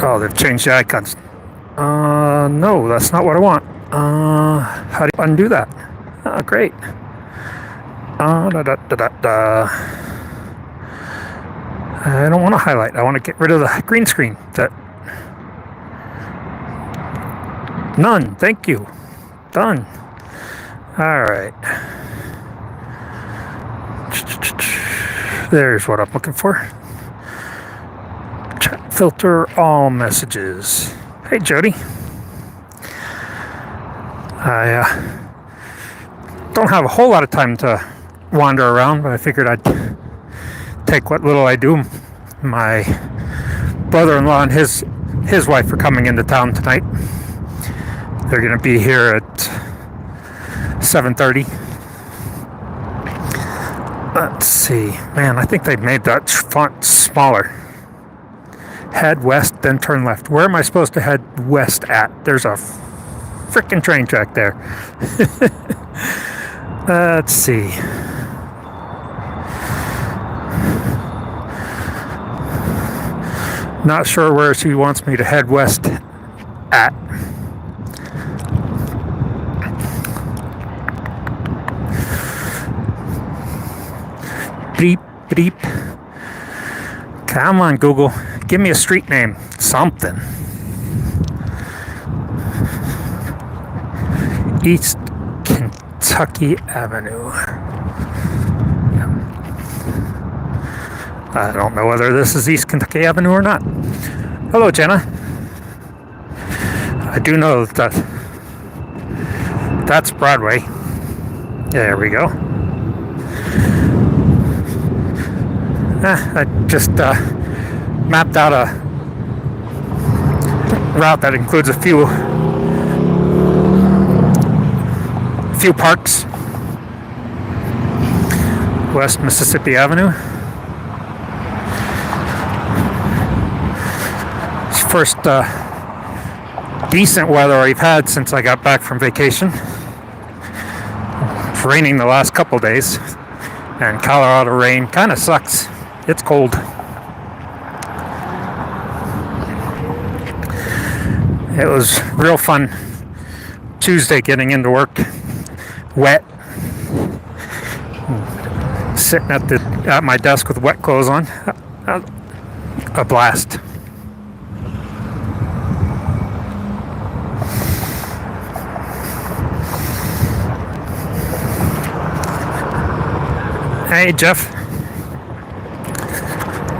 Oh, they've changed the icons. No, that's not what I want. How do you undo that? Great. Da, da, da, da, da. I don't want to highlight. I want to get rid of the green screen. None. Thank you. Done. All right. There's what I'm looking for. Chat filter all messages. Hey, Jody. I don't have a whole lot of time to wander around, but I figured I'd take what little I do. My brother-in-law and his wife are coming into town tonight. They're going to be here at 7:30. Let's see. Man, I think they made that font smaller. Head west, then turn left. Where am I supposed to head west at? There's a frickin' train track there. Let's see. Not sure where she wants me to head west at. Beep, beep. Come on, Google. Give me a street name. Something. East Kentucky Avenue. I don't know whether this is East Kentucky Avenue or not. Hello, Jenna. I do know that that's Broadway. There we go. I just mapped out a route that includes a few parks. West Mississippi Avenue. It's first decent weather we've had since I got back from vacation. It's raining the last couple days, and Colorado rain kind of sucks. It's cold. It was real fun Tuesday getting into work wet, sitting at my desk with wet clothes on. A blast. Hey, Jeff.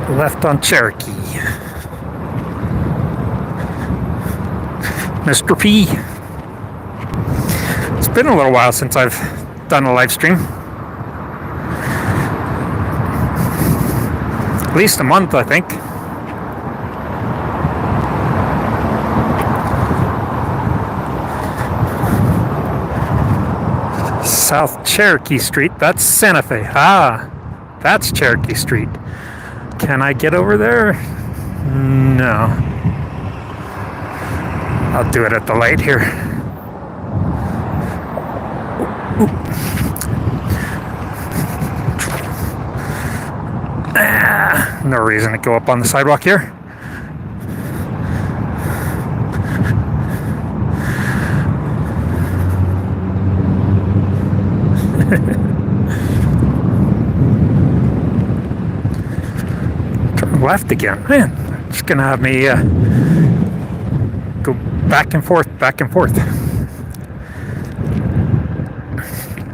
Left on Cherokee. Mr. P. It's been a little while since I've done a live stream. At least a month, I think. South Cherokee Street. That's Santa Fe. That's Cherokee Street. Can I get over there? No. I'll do it at the light here. No reason to go up on the sidewalk here. Turn left again. Man, it's gonna have me go back and forth.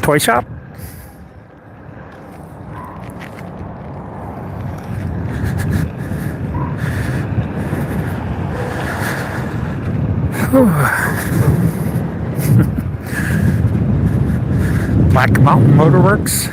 Toy shop. Black Mountain Motorworks.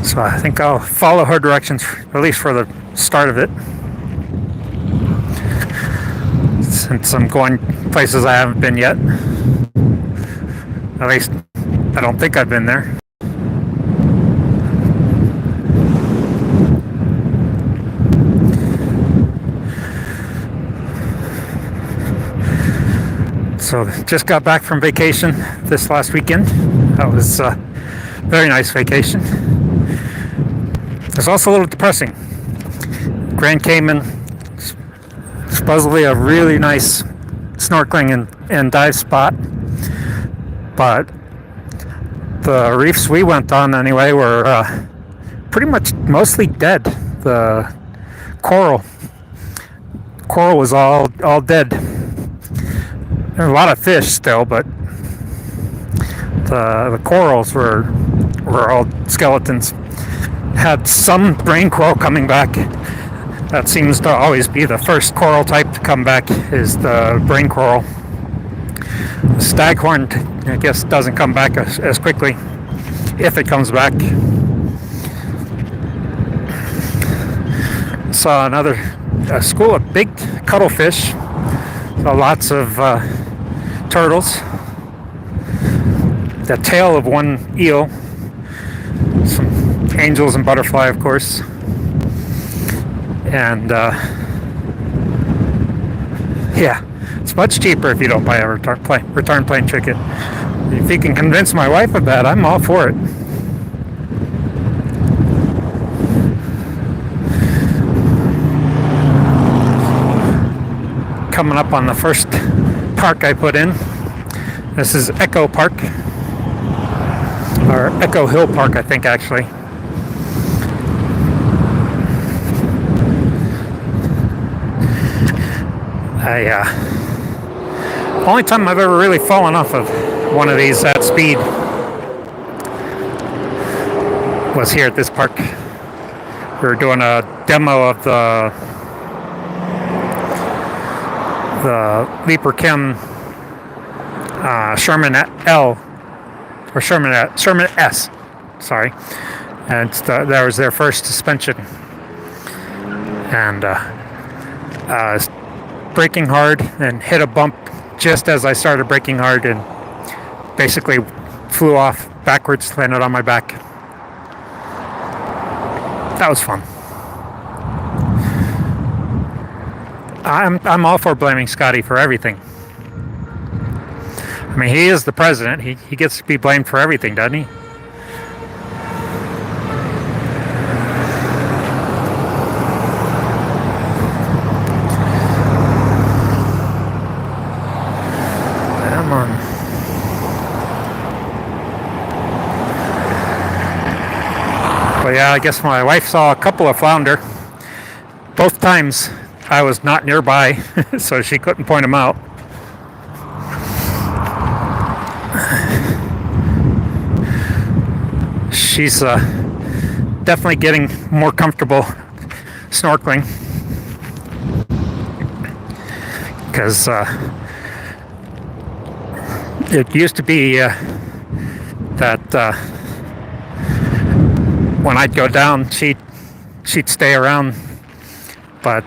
So I think I'll follow her directions, at least for the start of it. Since I'm going places I haven't been yet. At least I don't think I've been there. So just got back from vacation this last weekend. That was a very nice vacation. It was also a little depressing. Grand Cayman, supposedly a really nice snorkeling and dive spot, but the reefs we went on anyway were pretty much mostly dead. The coral was all dead. There were a lot of fish still, but the corals were all skeletons. Had some brain coral coming back. That seems to always be the first coral type to come back, is the brain coral. The staghorn, I guess, doesn't come back as quickly, if it comes back. Saw a school of big cuttlefish. Saw lots of turtles. The tail of one eel. Some angels and butterfly, of course. And yeah, it's much cheaper if you don't buy a return plane ticket. If you can convince my wife of that, I'm all for it. Coming up on the first park I put in. This is Echo Park, or Echo Hill Park, I think, actually. Only time I've ever really fallen off of one of these at speed was here at this park. We were doing a demo of the Leaper Kim Sherman L or Sherman S, sorry, and that was their first suspension, and braking hard and hit a bump just as I started braking hard and basically flew off backwards, landed on my back. That was fun. I'm all for blaming Scotty for everything. I mean, he is the president. He gets to be blamed for everything, doesn't he? Come on. But yeah, I guess my wife saw a couple of flounder. Both times I was not nearby, so she couldn't point them out. She's definitely getting more comfortable snorkeling, because it used to be that when I'd go down, she'd stay around, but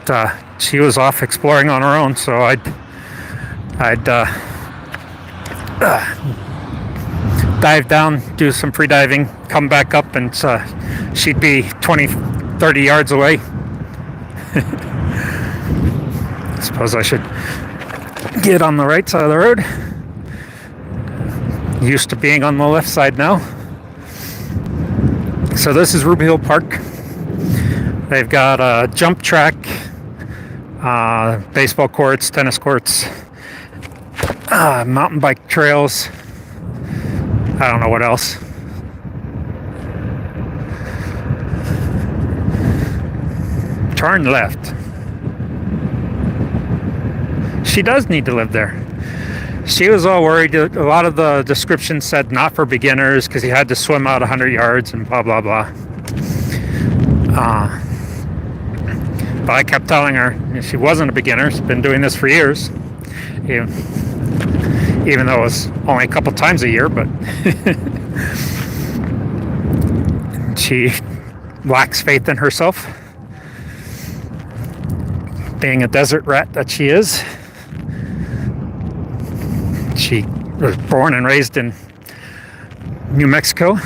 she was off exploring on her own, so I'd dive down, do some free diving, come back up, and she'd be 20-30 yards away. Suppose I should get on the right side of the road. Used to being on the left side now. So this is Ruby Hill Park. They've got a jump track, baseball courts, tennis courts, mountain bike trails. I don't know what else. Turn left. She does need to live there. She was all worried. A lot of the descriptions said not for beginners because you had to swim out 100 yards and blah, blah, blah. But I kept telling her she wasn't a beginner. She's been doing this for years. Even though it was only a couple times a year, but she lacks faith in herself. Being a desert rat that she is. She was born and raised in New Mexico.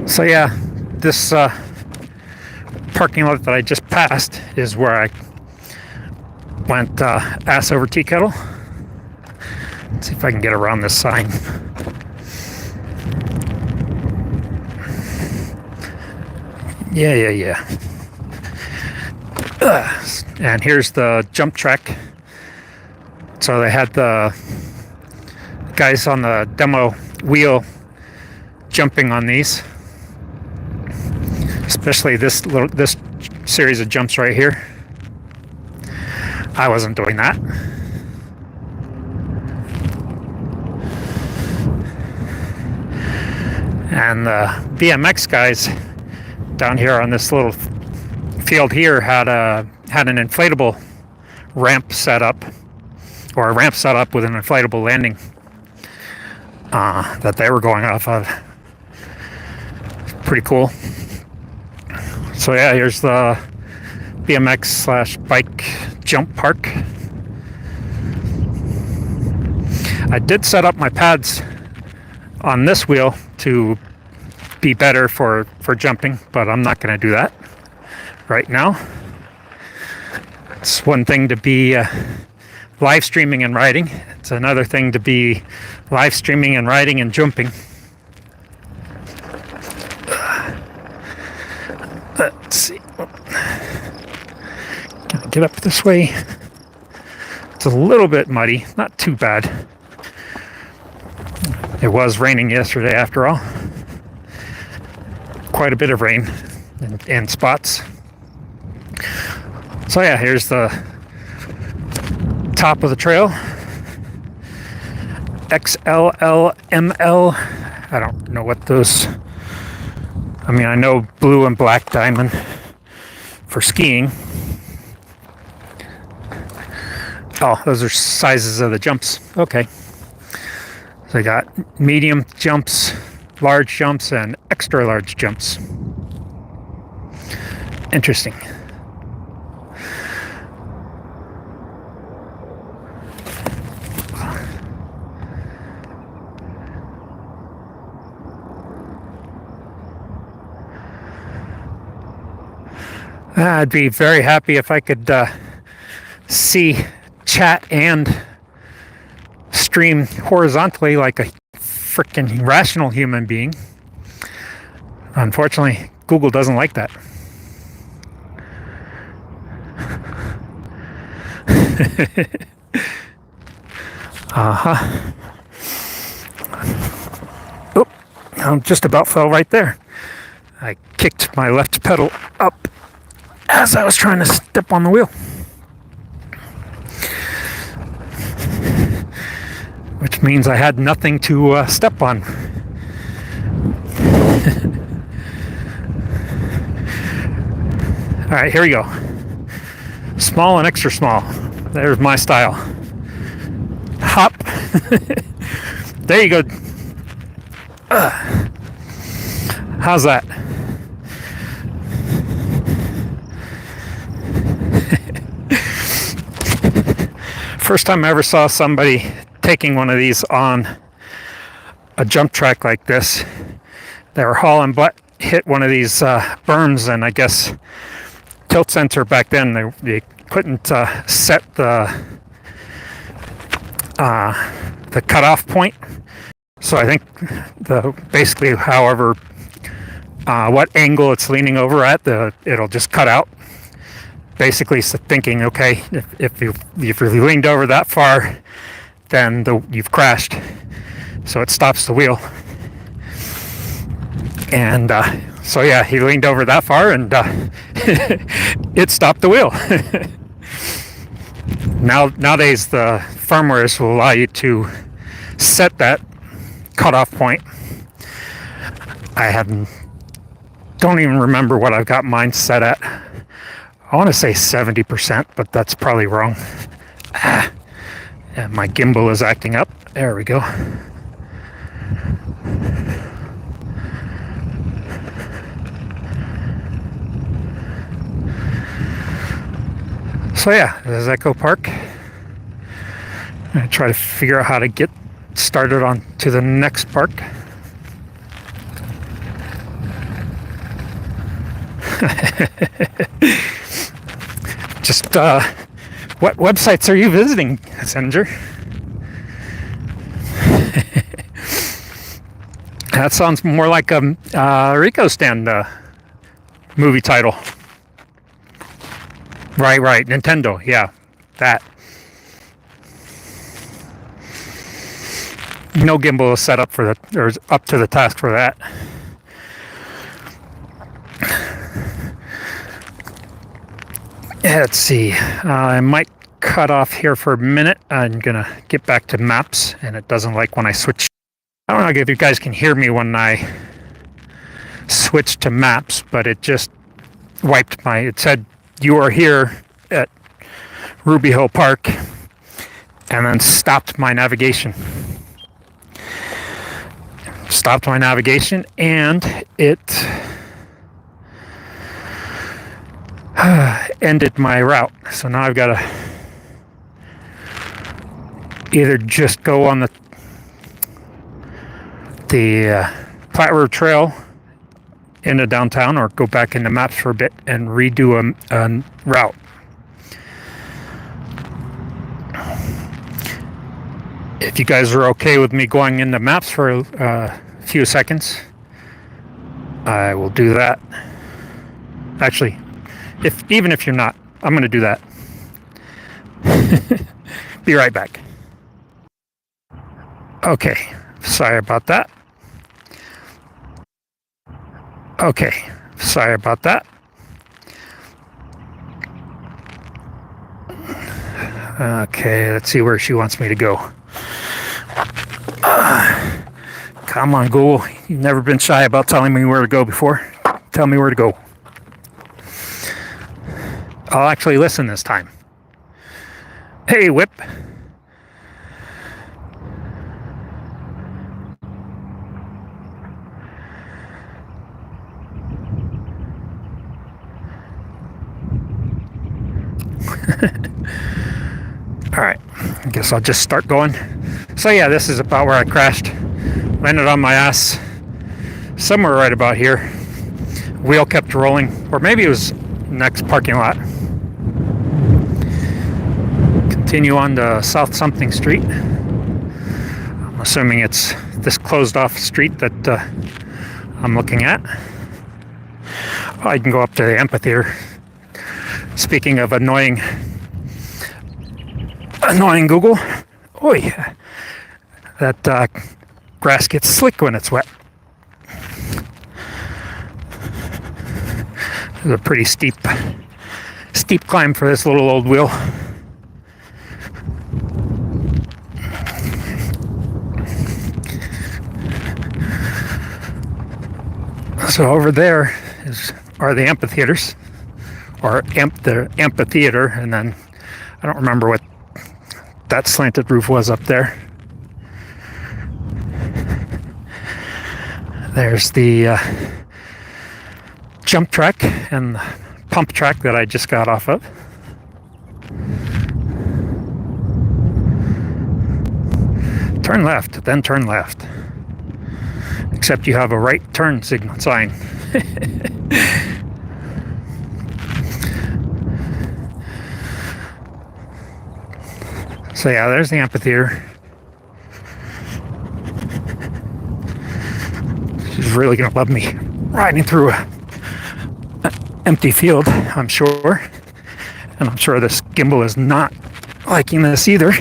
So yeah, this parking lot that I just passed is where I went ass over tea kettle. Let's see if I can get around this sign. Yeah. And here's the jump track. So they had the guys on the demo wheel jumping on these, especially this series of jumps right here. I wasn't doing that. And the BMX guys down here on this little field here had an inflatable ramp set up, or a ramp set up with an inflatable landing that they were going off of. Pretty cool. So yeah, here's the BMX/bike jump park. I did set up my pads on this wheel to be better for jumping, but I'm not going to do that right now. It's one thing to be live streaming and riding. It's another thing to be live streaming and riding and jumping. Let's see. Can I get up this way? It's a little bit muddy, not too bad. It was raining yesterday after all. Quite a bit of rain in spots. So yeah, here's the top of the trail. XLLML. I don't know what those... I mean, I know blue and black diamond for skiing. Oh, those are sizes of the jumps. Okay. So I got medium jumps, large jumps, and extra large jumps. Interesting. I'd be very happy if I could see chat and stream horizontally like a freaking rational human being. Unfortunately, Google doesn't like that. Oh, I just about fell right there. I kicked my left pedal up as I was trying to step on the wheel. Which means I had nothing to step on. All right, here we go. Small and extra small. There's my style. Hop. There you go. How's that? First time I ever saw somebody taking one of these on a jump track like this. They were hauling butt, hit one of these berms, and I guess tilt sensor back then they couldn't set the cutoff point. So I think basically however what angle it's leaning over at, it'll just cut out. Basically thinking, okay, if you leaned over that far, then you've crashed. So it stops the wheel. And so yeah, he leaned over that far and it stopped the wheel. Nowadays the firmwares will allow you to set that cutoff point. Don't even remember what I've got mine set at. I want to say 70%, but that's probably wrong. And my gimbal is acting up. There we go. So yeah, there's Echo Park. I'm going to try to figure out how to get started on to the next park. Just What websites are you visiting, Senator? That sounds more like a Rico Stand movie title. Right. Nintendo. Yeah, that. No gimbal is set up for that, or is up to the task for that. Let's see. I might cut off here for a minute. I'm gonna get back to maps, and it doesn't like when I switch. I don't know if you guys can hear me when I switch to maps, but it just wiped my. It said you are here at Ruby Hill Park, and then stopped my navigation. And it ended my route. So now I've got to either just go on the Platte River Trail into downtown, or go back into maps for a bit and redo a route. If you guys are okay with me going into maps for a few seconds, I will do that. Actually, even if you're not, I'm going to do that. Be right back. Okay, sorry about that. Okay, let's see where she wants me to go. Come on, Google. You've never been shy about telling me where to go before. Tell me where to go. I'll actually listen this time. Hey, Whip. Alright, I guess I'll just start going. So yeah, this is about where I crashed. Landed on my ass somewhere right about here. Wheel kept rolling, or maybe it was next parking lot. Continue on to South Something Street. I'm assuming it's this closed off street that I'm looking at. I can go up to the amphitheater. Speaking of annoying Google, oh yeah, that grass gets slick when it's wet. It's a pretty steep climb for this little old wheel. So over there are the amphitheaters, or the amphitheater, and then I don't remember what that slanted roof was up there. There's the jump track and the pump track that I just got off of. Turn left, then turn left. Except you have a right turn signal sign. So yeah, there's the amphitheater. She's really gonna love me riding through an empty field, I'm sure. And I'm sure this gimbal is not liking this either.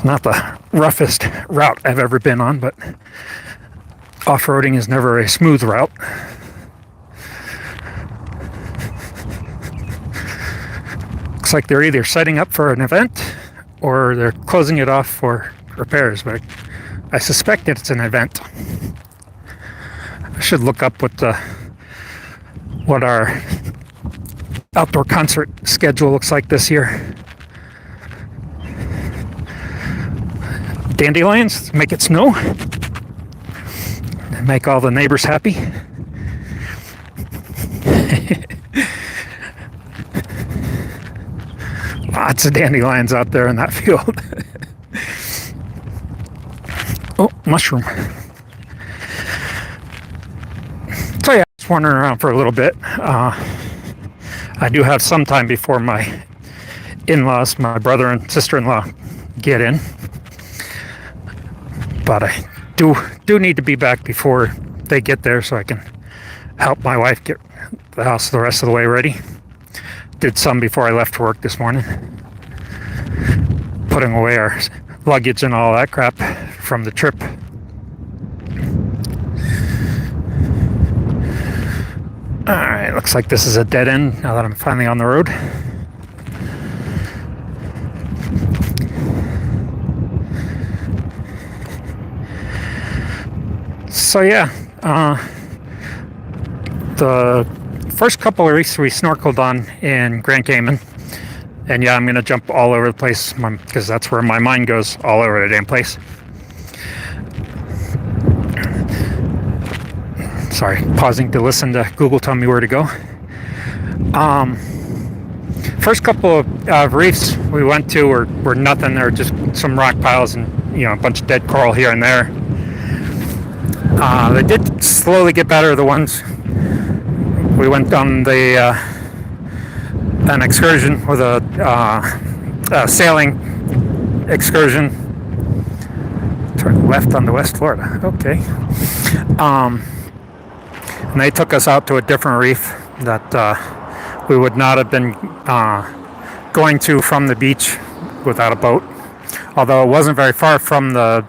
Not the roughest route I've ever been on, but off-roading is never a smooth route. Looks like they're either setting up for an event or they're closing it off for repairs, but I suspect it's an event. I should look up what our outdoor concert schedule looks like this year. Dandelions, make it snow, and make all the neighbors happy. Lots of dandelions out there in that field. Oh, mushroom. So yeah, wandering around for a little bit. I do have some time before my in-laws, my brother and sister-in-law, get in. But I do need to be back before they get there so I can help my wife get the house the rest of the way ready. Did some before I left for work this morning. Putting away our luggage and all that crap from the trip. Alright, looks like this is a dead end now that I'm finally on the road. So yeah, the first couple of reefs we snorkeled on in Grand Cayman, and yeah, I'm gonna jump all over the place because that's where my mind goes, all over the damn place. Sorry, pausing to listen to Google tell me where to go. First couple of reefs we went to were nothing. They were just some rock piles and a bunch of dead coral here and there. They did slowly get better. The ones we went on an excursion with a sailing excursion. Turn left onto West Florida. Okay. And they took us out to a different reef that we would not have been going to from the beach without a boat. Although it wasn't very far from the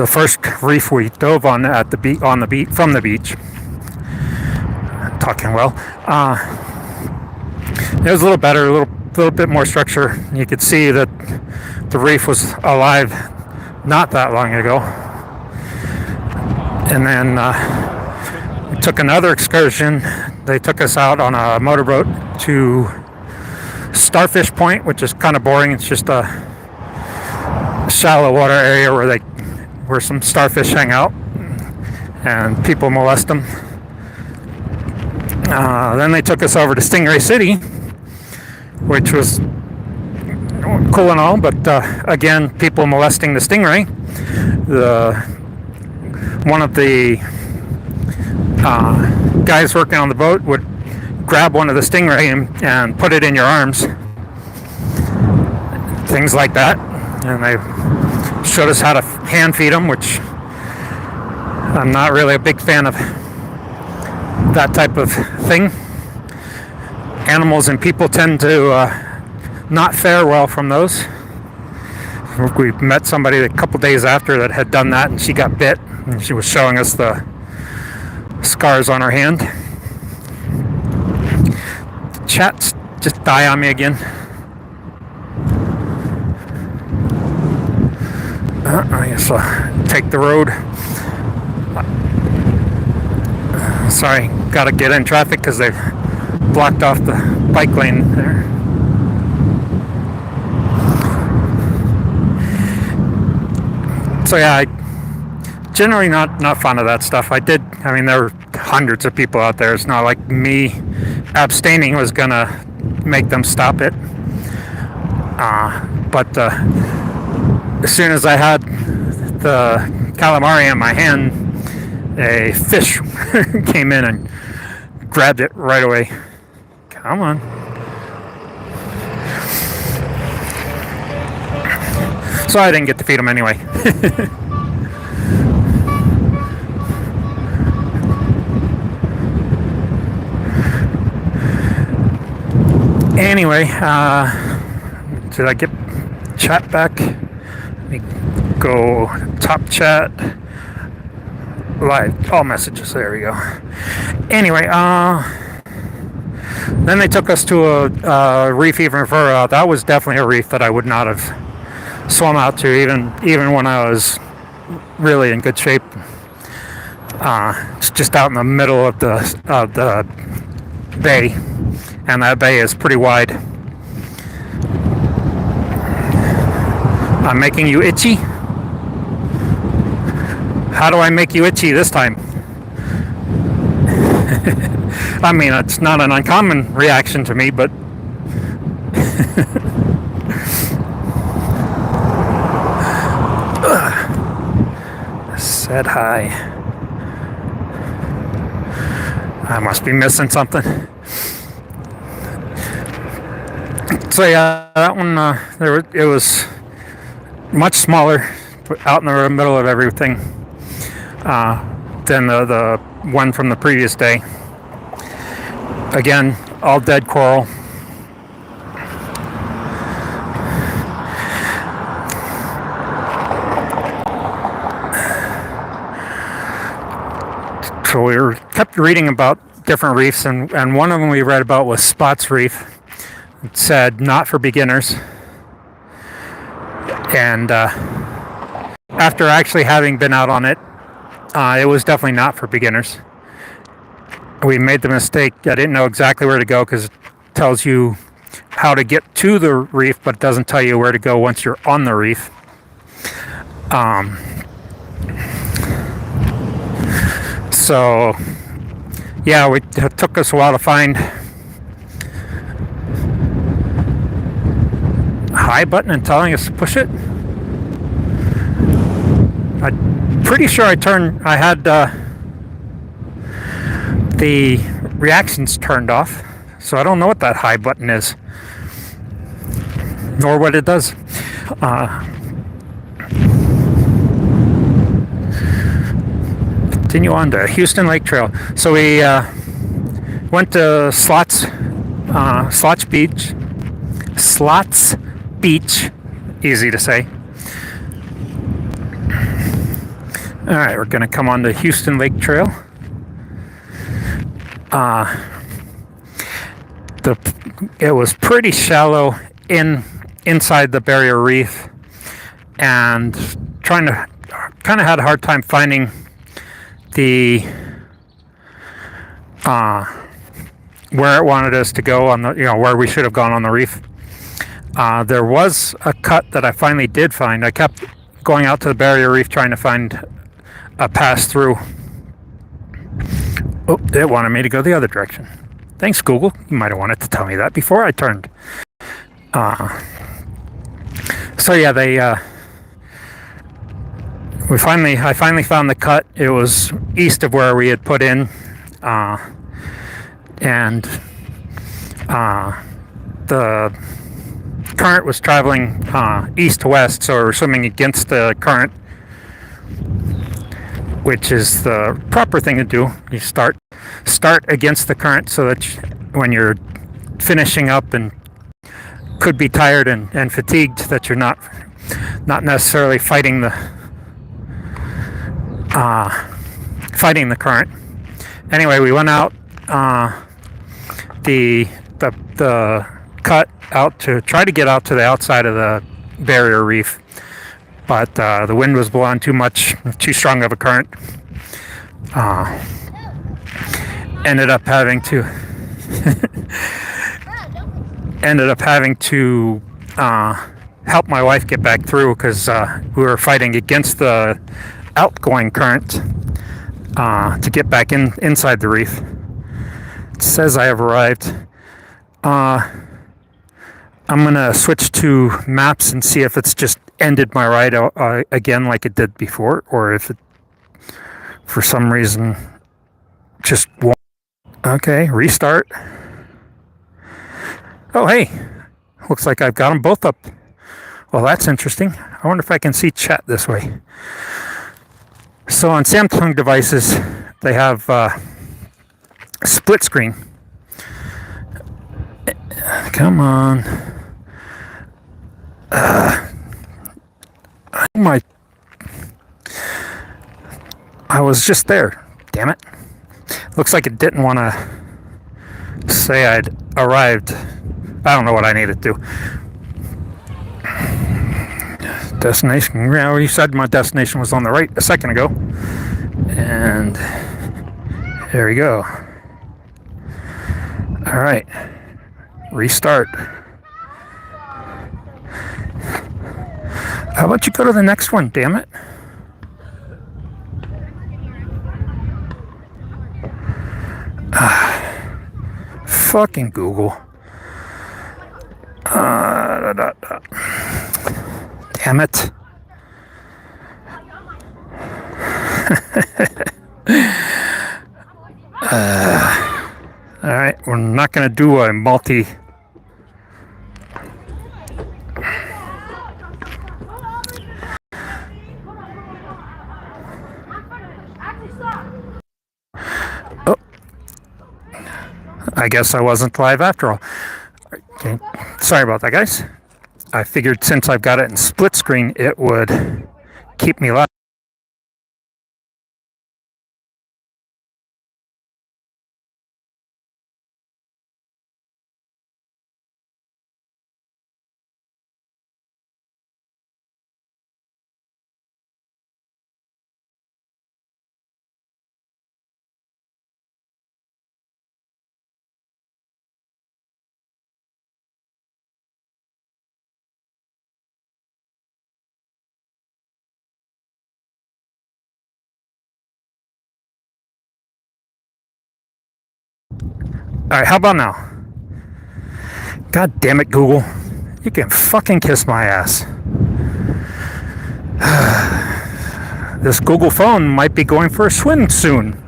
first reef we dove on at the from the beach. Talking well. It was a little better, a little bit more structure. You could see that the reef was alive not that long ago. And then we took another excursion. They took us out on a motorboat to Starfish Point, which is kind of boring. It's just a shallow water area where some starfish hang out and people molest them. Then they took us over to Stingray City, which was cool and all, but again, people molesting the stingray. One of the guys working on the boat would grab one of the stingray and put it in your arms. Things like that. And they showed us how to hand feed them, which I'm not really a big fan of that type of thing. Animals and people tend to not fare well from those. We met somebody a couple days after that had done that, and she got bit, and she was showing us the scars on her hand. The chats just die on me again. I guess I'll take the road. Sorry, gotta get in traffic because they've blocked off the bike lane there. So yeah, I generally not fond of that stuff. There were hundreds of people out there. It's not like me abstaining was gonna make them stop it. But as soon as I had the calamari in my hand, a fish came in and grabbed it right away. Come on. So I didn't get to feed them anyway. Anyway, did I get chat back? Let me go top chat. Live, all messages, there we go. Anyway, then they took us to a reef even further. That was definitely a reef that I would not have swum out to, even when I was really in good shape. It's just out in the middle of the bay, and that bay is pretty wide. I'm making you itchy? How do I make you itchy this time? I mean, it's not an uncommon reaction to me, but said hi. I must be missing something. So yeah, that one it was much smaller, out in the middle of everything, than the one from the previous day. Again, all dead coral. So we kept reading about different reefs, and one of them we read about was Spots Reef. It said not for beginners. And after actually having been out on it, it was definitely not for beginners. We made the mistake. I didn't know exactly where to go because it tells you how to get to the reef, but it doesn't tell you where to go once you're on the reef. So, yeah, it took us a while to find a high button and telling us to push it. I'm pretty sure I had the reactions turned off, so I don't know what that high button is, nor what it does. Continue on to Houston Lake Trail. So we went to Slots Beach, easy to say. All right, we're gonna come on to Houston Lake Trail. It was pretty shallow inside the barrier reef, and kind of had a hard time finding the where it wanted us to go on the, where we should have gone on the reef. There was a cut that I finally did find. I kept going out to the barrier reef trying to find a pass through. Oh, it wanted me to go the other direction. Thanks, Google. You might have wanted to tell me that before I turned. So yeah, I finally found the cut. It was east of where we had put in, and the current was traveling east to west, so we were swimming against the current, which is the proper thing to do. You start against the current so that when you're finishing up and could be tired and fatigued, that you're not necessarily fighting the current. Anyway, we went out the cut out to try to get out to the outside of the barrier reef, but the wind was blowing too strong of a current. Ended up having to help my wife get back through because we were fighting against the outgoing current to get back inside the reef. It says I have arrived. I'm gonna switch to maps and see if it's just ended my ride again like it did before, or if it for some reason just won't. Okay, restart. Oh hey, looks like I've got them both up. Well, that's interesting. I wonder if I can see chat this way. So on Samsung devices, they have split screen. Come on. I was just there. Damn it. Looks like it didn't want to say I'd arrived. I don't know what I needed to do. Destination. Yeah, you said my destination was on the right a second ago. And there we go. All right. Restart. How about you go to the next one, damn it? Fucking Google. Damn it. All right, we're not going to do a multi. Oh, I guess I wasn't live after all. Okay. Sorry about that, guys. I figured since I've got it in split screen, it would keep me live. All right, how about now? God damn it, Google. You can fucking kiss my ass. This Google phone might be going for a swim soon.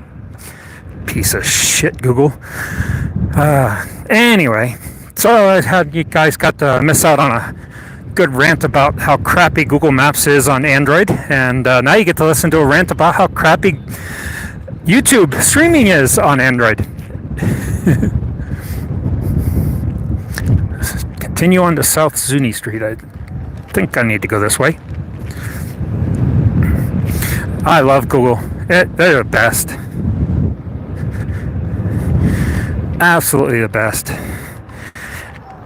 Piece of shit, Google. Anyway, so I had you guys got to miss out on a good rant about how crappy Google Maps is on Android, and now you get to listen to a rant about how crappy YouTube streaming is on Android. Continue on to South Zuni Street. I think I need to go this way. I love Google. They're the best. Absolutely the best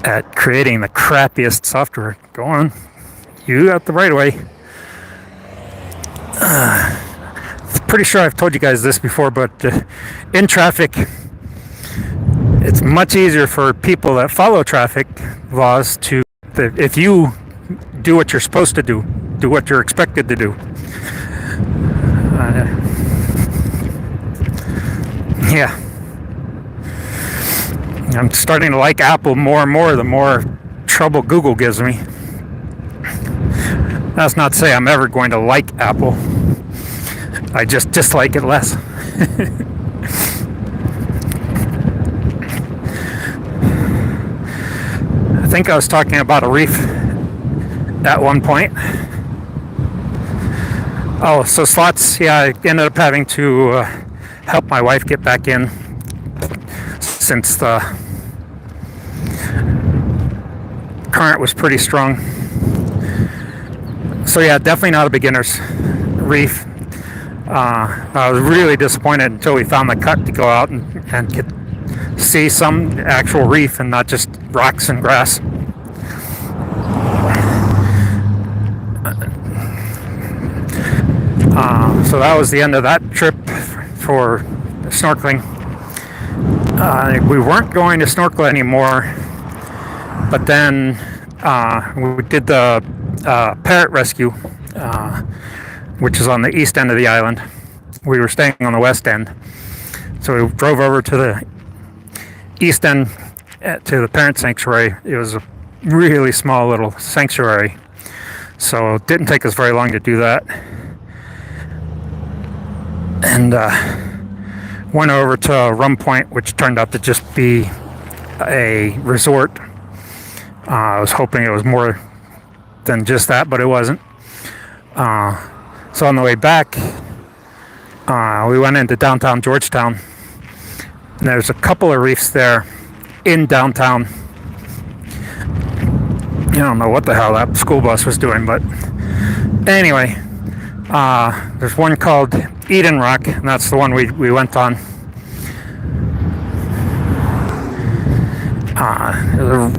at creating the crappiest software. Go on. You got the right way. Pretty sure I've told you guys this before, but in traffic, it's much easier for people that follow traffic laws to, if you do what you're supposed to do what you're expected to do. Yeah. I'm starting to like Apple more and more the more trouble Google gives me. That's not to say I'm ever going to like Apple. I just dislike it less. I think I was talking about a reef at one point. Oh, so slots, yeah, I ended up having to help my wife get back in since the current was pretty strong. So yeah, definitely not a beginner's reef. I was really disappointed until we found the cut to go out and get see some actual reef and not just rocks and grass. So that was the end of that trip for snorkeling. We weren't going to snorkel anymore, but then we did the parrot rescue, which is on the east end of the island. We were staying on the west end, so we drove over to the east end to the parrot sanctuary. It was a really small little sanctuary, so it didn't take us very long to do that. And went over to Rum Point, which turned out to just be a resort. I was hoping it was more than just that, but it wasn't. So on the way back, we went into downtown Georgetown. And there's a couple of reefs there in downtown. I don't know what the hell that school bus was doing, but anyway, there's one called Eden Rock, and that's the one we went on.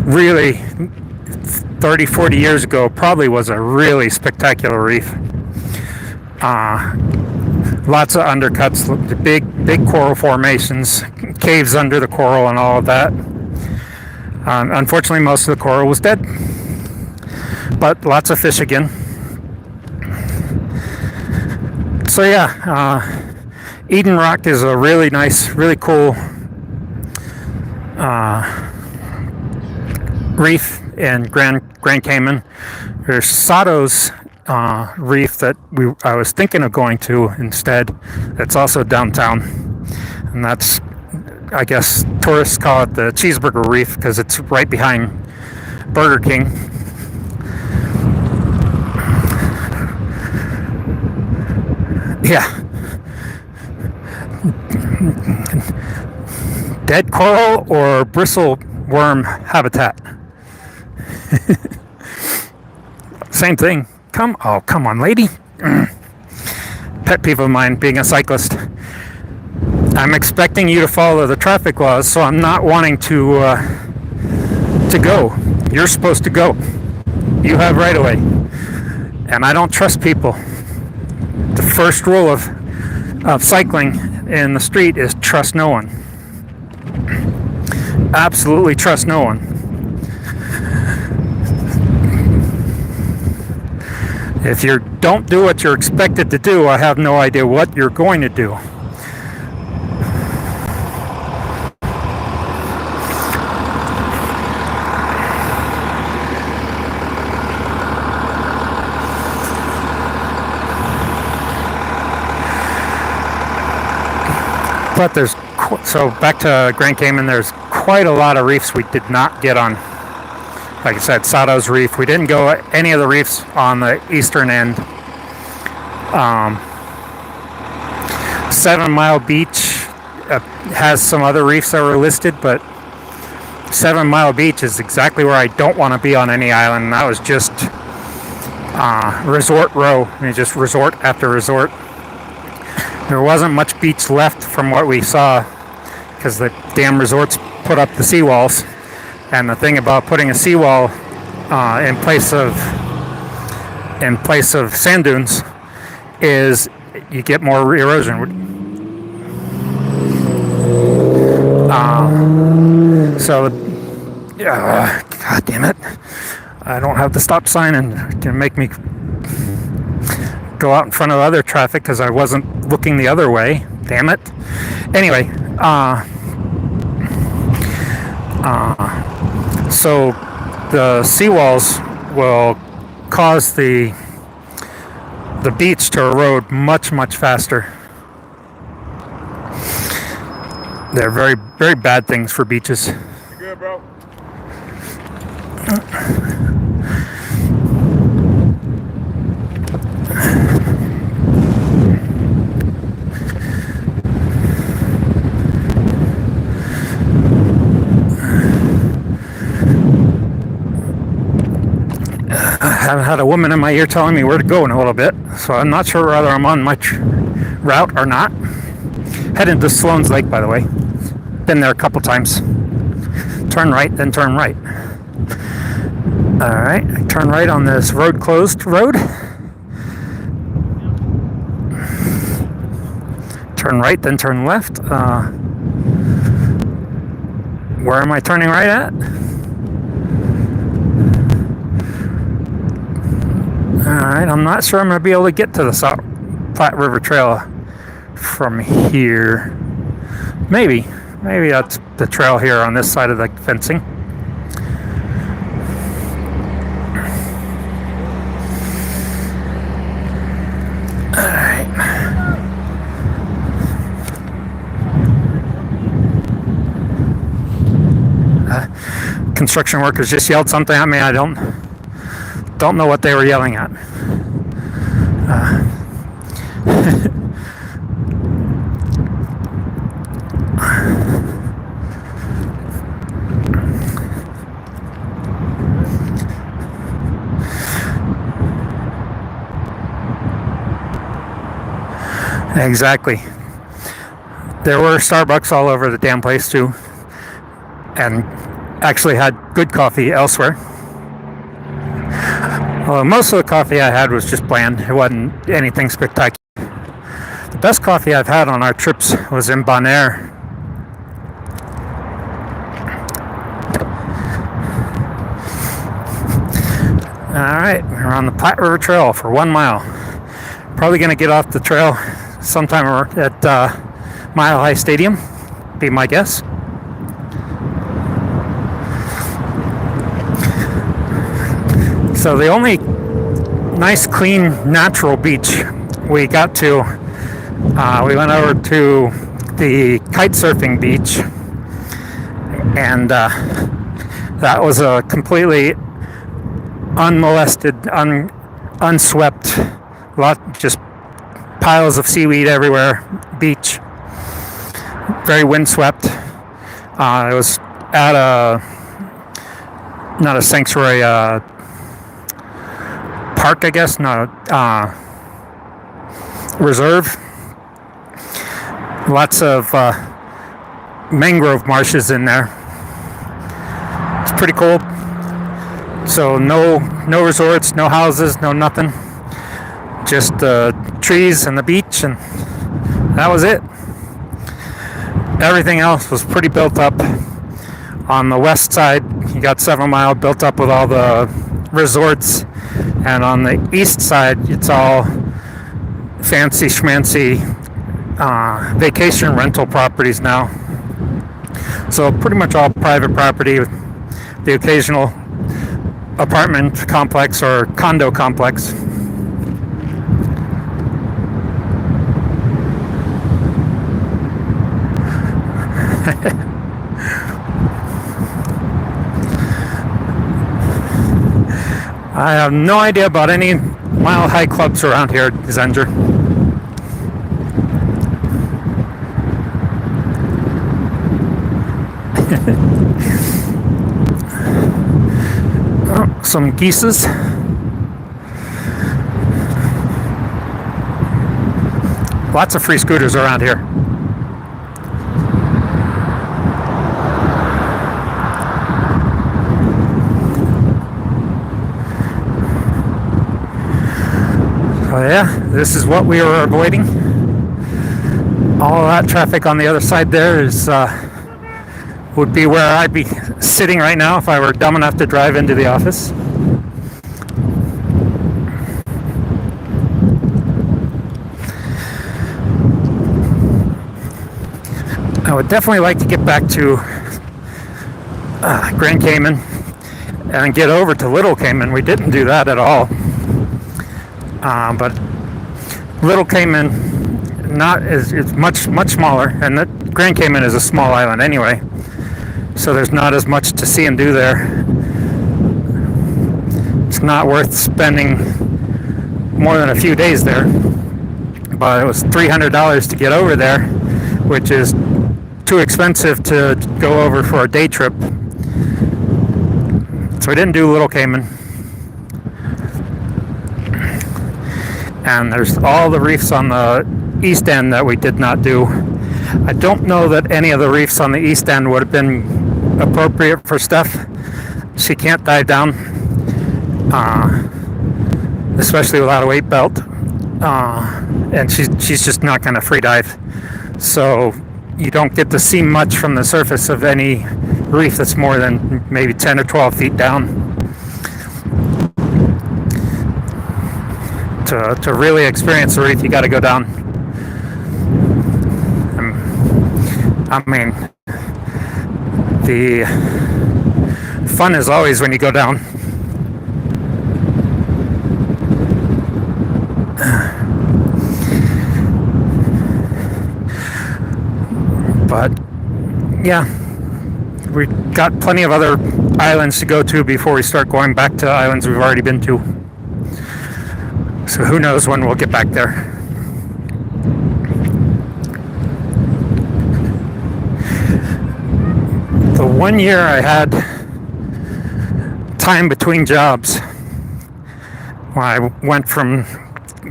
Really, 30, 40 years ago, probably was a really spectacular reef. Lots of undercuts, big coral formations, caves under the coral and all of that. Unfortunately, most of the coral was dead, but lots of fish again. So yeah, Eden Rock is a really nice, really cool reef in Grand Cayman. There's Sato's reef that I was thinking of going to instead. It's also downtown, and that's I guess tourists call it the Cheeseburger Reef because it's right behind Burger King. Yeah. Dead coral or bristle worm habitat. Same thing. Come on, lady. Pet peeve of mine, being a cyclist. I'm expecting you to follow the traffic laws, so I'm not wanting to go. You're supposed to go. You have right of way, and I don't trust people. The first rule of cycling in the street is trust no one. Absolutely trust no one. If you don't do what you're expected to do, I have no idea what you're going to do. But so back to Grand Cayman, there's quite a lot of reefs we did not get on. Like I said, Sato's Reef. We didn't go any of the reefs on the eastern end. 7 Mile Beach has some other reefs that were listed, but 7 Mile Beach is exactly where I don't want to be on any island. And that was just resort row. I mean, just resort after resort. There wasn't much beach left from what we saw because the damn resorts put up the seawalls. And the thing about putting a seawall in place of sand dunes is you get more erosion. God damn it! I don't have the stop sign, and it can make me go out in front of other traffic because I wasn't looking the other way. Damn it. Anyway, so the seawalls will cause the beach to erode much, much faster. They're very, very bad things for beaches. You good, bro? I've had a woman in my ear telling me where to go in a little bit, so I'm not sure whether I'm on my route or not. Heading to Sloan's Lake, by the way. Been there a couple times. Turn right, then turn right. Alright, I turn right on this closed road. Turn right, then turn left. Where am I turning right at? Alright, I'm not sure I'm going to be able to get to the South Platte River Trail from here. Maybe that's the trail here on this side of the fencing. Alright. Construction workers just yelled something at me. I don't know what they were yelling at. Exactly. There were Starbucks all over the damn place too, and actually had good coffee elsewhere. Well, most of the coffee I had was just bland. It wasn't anything spectacular. The best coffee I've had on our trips was in Bonaire. Alright, we're on the Platte River Trail for 1 mile. Probably going to get off the trail sometime at Mile High Stadium, be my guess. So the only nice, clean, natural beach we got to, we went over to the kite surfing beach and that was a completely unmolested, unswept lot, just piles of seaweed everywhere, beach, very windswept. It was at not a sanctuary, park, I guess, no, reserve. Lots of mangrove marshes in there. It's pretty cool. So no resorts, no houses, no nothing. Just the trees and the beach, and that was it. Everything else was pretty built up. On the west side, you got 7 Mile built up with all the resorts, and on the east side, it's all fancy schmancy vacation rental properties now. So pretty much all private property with the occasional apartment complex or condo complex. I have no idea about any mile high clubs around here, Zenger. Oh, some geeses. Lots of free scooters around here. So yeah, this is what we were avoiding. All that traffic on the other side there is would be where I'd be sitting right now if I were dumb enough to drive into the office. I would definitely like to get back to Grand Cayman and get over to Little Cayman. We didn't do that at all. But Little Cayman it's much smaller, and that Grand Cayman is a small island anyway, so there's not as much to see and do there. It's not worth spending more than a few days there, but it was $300 to get over there, which is too expensive to go over for a day trip. So we didn't do Little Cayman. And there's all the reefs on the east end that we did not do. I don't know that any of the reefs on the east end would have been appropriate for Steph. She can't dive down, especially without a weight belt, and she's just not going to free dive. So you don't get to see much from the surface of any reef that's more than maybe 10 or 12 feet down. To really experience the reef, you got to go down. I mean, the fun is always when you go down. But yeah, we got plenty of other islands to go to before we start going back to islands we've already been to. So who knows when we'll get back there. The 1 year I had time between jobs, when I went from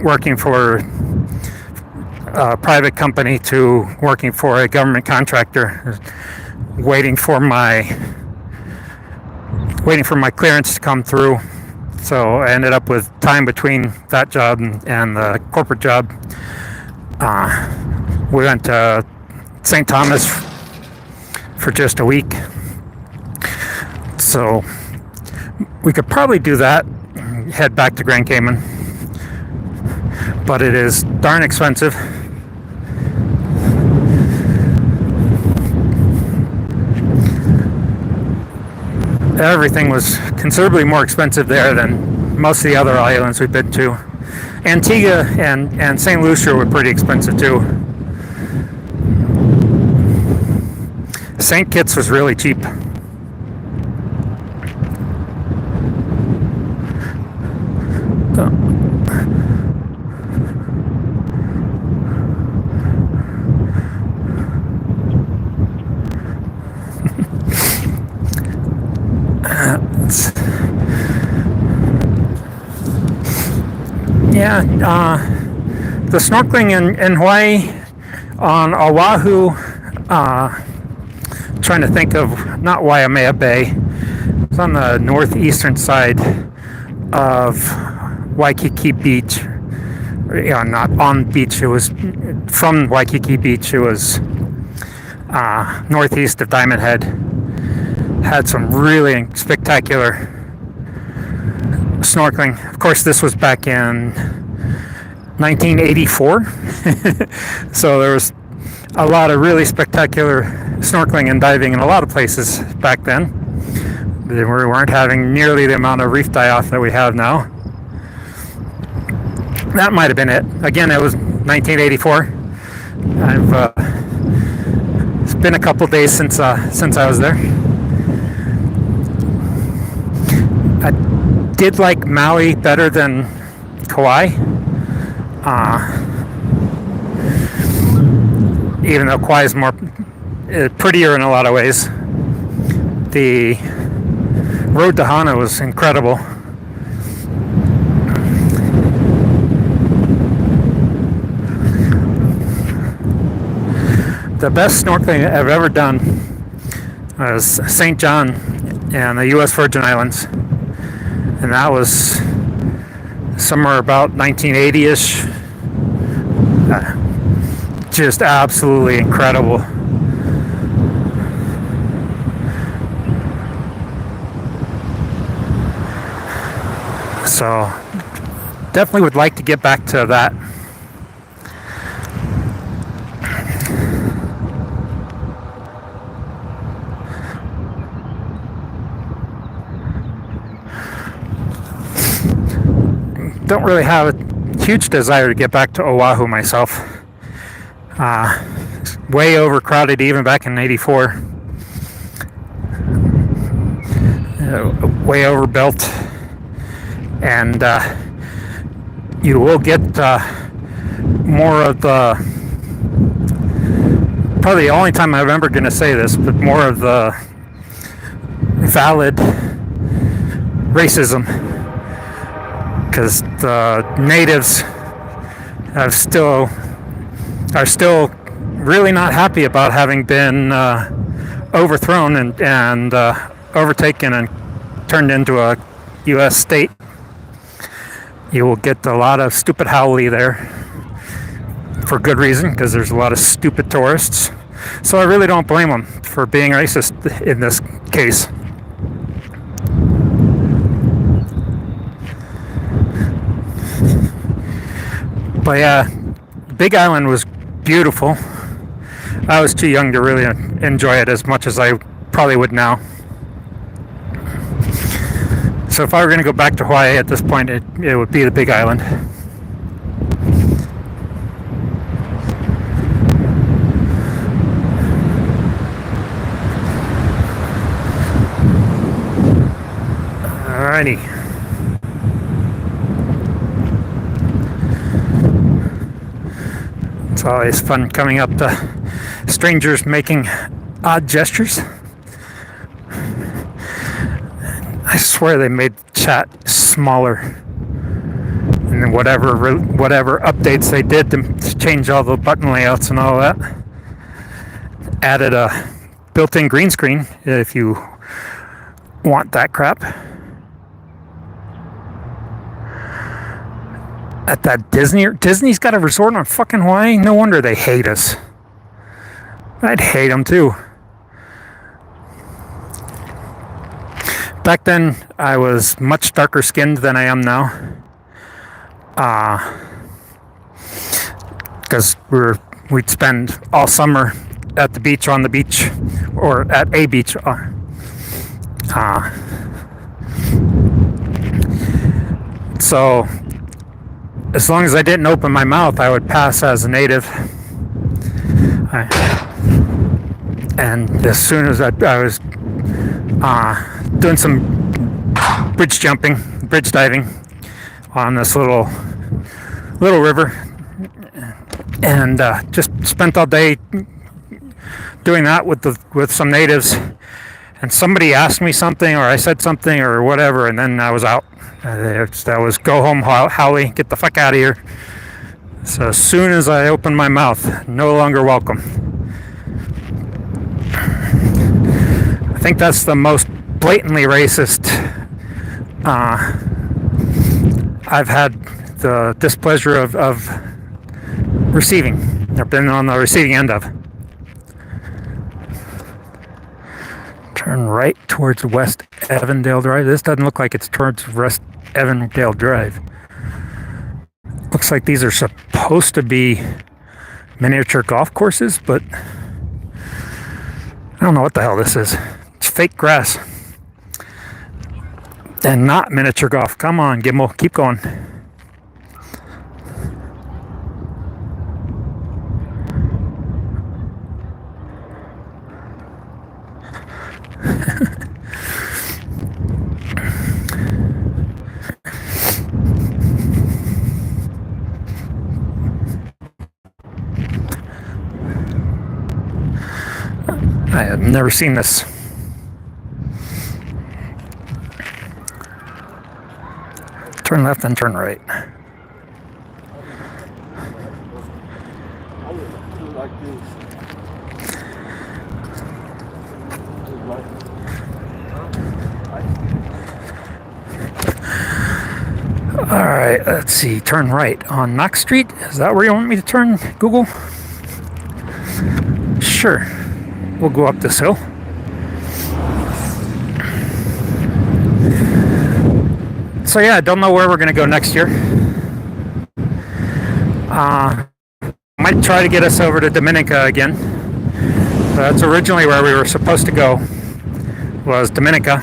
working for a private company to working for a government contractor, waiting for my clearance to come through. So I ended up with time between that job and the corporate job. We went to St. Thomas for just a week. So we could probably do that, head back to Grand Cayman. But it is darn expensive. Everything was considerably more expensive there than most of the other islands we've been to. Antigua and St. Lucia were pretty expensive too. St. Kitts was really cheap. The snorkeling in Hawaii, on Oahu, trying to think of, not Waimea Bay, it's on the northeastern side of Waikiki Beach. Yeah, not on the beach, it was from Waikiki Beach, it was northeast of Diamond Head. Had some really spectacular snorkeling. Of course, this was back in 1984, so there was a lot of really spectacular snorkeling and diving in a lot of places back then. We weren't having nearly the amount of reef die-off that we have now. That might have been it. Again, it was 1984. It's been a couple days since I was there. I did like Maui better than Kauai. Even though Kauai is more prettier in a lot of ways. The road to Hana was incredible. The best snorkeling I've ever done was St. John and the U.S. Virgin Islands, and that was somewhere about 1980-ish. Just absolutely incredible. So definitely would like to get back to that. Don't really have a huge desire to get back to Oahu myself. Way overcrowded even back in '84. Way overbuilt, and you will get more of the, probably the only time I'm ever going to say this, but more of the valid racism, because the natives are still really not happy about having been overthrown and overtaken and turned into a U.S. state. You will get a lot of stupid haole there, for good reason, because there's a lot of stupid tourists. So I really don't blame them for being racist in this case. But yeah, Big Island was beautiful. I was too young to really enjoy it as much as I probably would now. So if I were going to go back to Hawaii at this point, it would be the Big Island. Alrighty. It's always fun coming up to strangers making odd gestures. I swear they made chat smaller, and then whatever updates they did to change all the button layouts and all that, added a built-in green screen if you want that crap. At that Disney's got a resort on fucking Hawaii. No wonder they hate us. I'd hate them too. Back then, I was much darker skinned than I am now. Because we'd spend all summer at the beach, on the beach, or at a beach. So, as long as I didn't open my mouth, I would pass as a native. And as soon as I was doing some bridge diving on this little river, and just spent all day doing that with some natives. And somebody asked me something, or I said something, or whatever, and then I was out. That was go home, Howie, get the fuck out of here. So as soon as I opened my mouth, no longer welcome. I think that's the most blatantly racist I've had the displeasure of receiving. I've been on the receiving end of. Turn right towards West Evandale Drive. This doesn't look like it's towards West Evandale Drive. Looks like these are supposed to be miniature golf courses, but I don't know what the hell this is. It's fake grass. And not miniature golf. Come on, Gimel, keep going. I have never seen this. Turn left and turn right. All right, let's see. Turn right on Knox Street. Is that where you want me to turn, Google? Sure. We'll go up this hill. So yeah, I don't know where we're going to go next year. Might try to get us over to Dominica again. That's originally where we were supposed to go, was Dominica.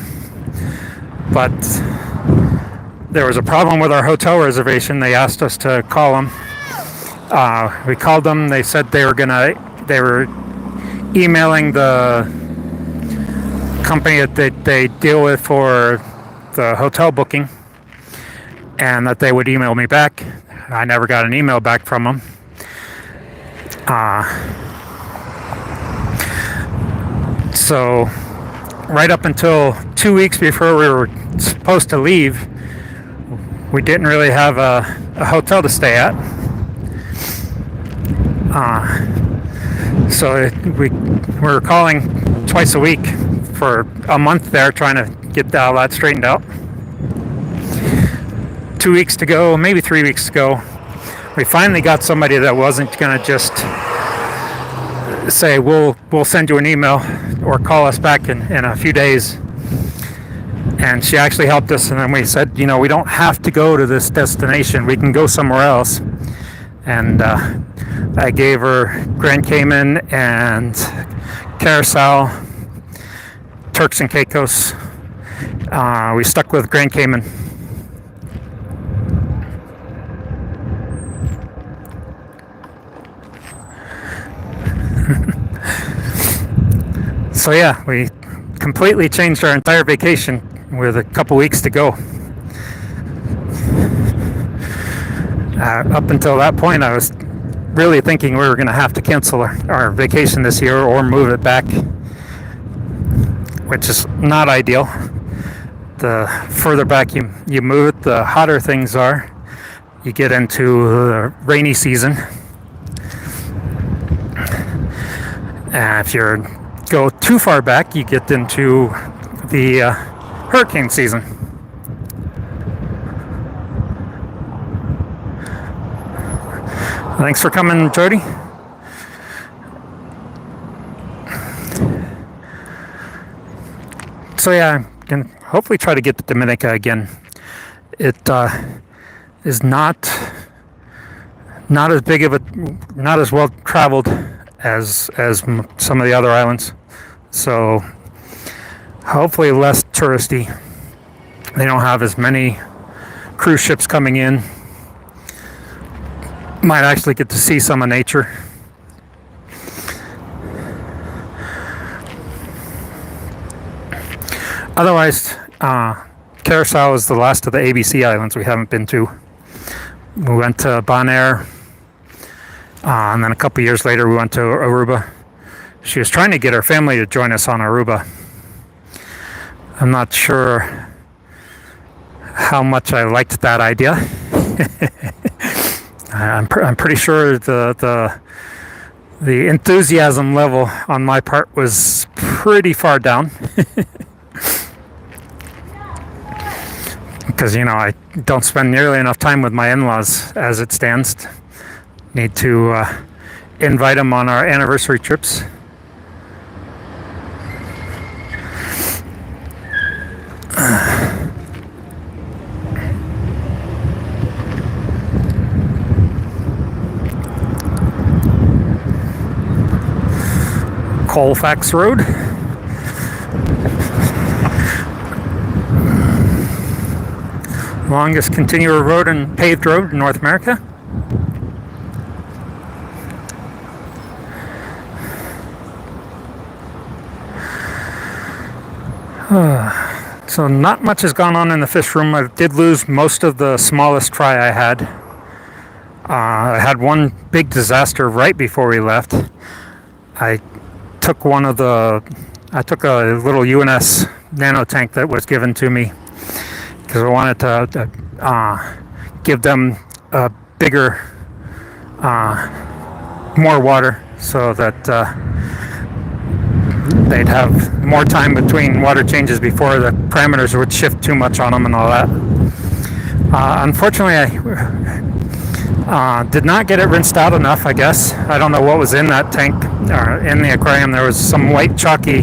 But there was a problem with our hotel reservation. They asked us to call them. We called them. They said they were emailing the company that they deal with for the hotel booking, and that they would email me back. I never got an email back from them. So right up until 2 weeks before we were supposed to leave, we didn't really have a hotel to stay at. So we were calling twice a week for a month there, trying to get all that straightened out. 2 weeks to go, maybe 3 weeks to go, we finally got somebody that wasn't going to just say, we'll send you an email or call us back in a few days. And she actually helped us, and then we said, we don't have to go to this destination. We can go somewhere else. And I gave her Grand Cayman and Curacao, Turks and Caicos. We stuck with Grand Cayman. So yeah, we completely changed our entire vacation with a couple weeks to go. Up until that point, I was really thinking we were going to have to cancel our vacation this year or move it back, which is not ideal. The further back you move it, the hotter things are. You get into the rainy season. If you go too far back, you get into the hurricane season. Thanks for coming, Jody. So yeah, I'm gonna hopefully try to get to Dominica again. It is not as big of not as well traveled as some of the other islands. So hopefully less touristy. They don't have as many cruise ships coming in. Might actually get to see some of nature. Otherwise, Curacao is the last of the ABC islands we haven't been to. We went to Bonaire, and then a couple years later we went to Aruba. She was trying to get her family to join us on Aruba. I'm not sure how much I liked that idea. I'm pretty sure the enthusiasm level on my part was pretty far down. Because, I don't spend nearly enough time with my in-laws as it stands. Need to invite them on our anniversary trips. Colfax Road. Longest continuous road and paved road in North America. So not much has gone on in the fish room. I did lose most of the smallest fry I had. I had one big disaster right before we left. I took a little UNS nano tank that was given to me because I wanted to give them a bigger, more water so that they'd have more time between water changes before the parameters would shift too much on them and all that. Unfortunately, I did not get it rinsed out enough, I guess. I don't know what was in that tank, or in the aquarium. There was some white chalky,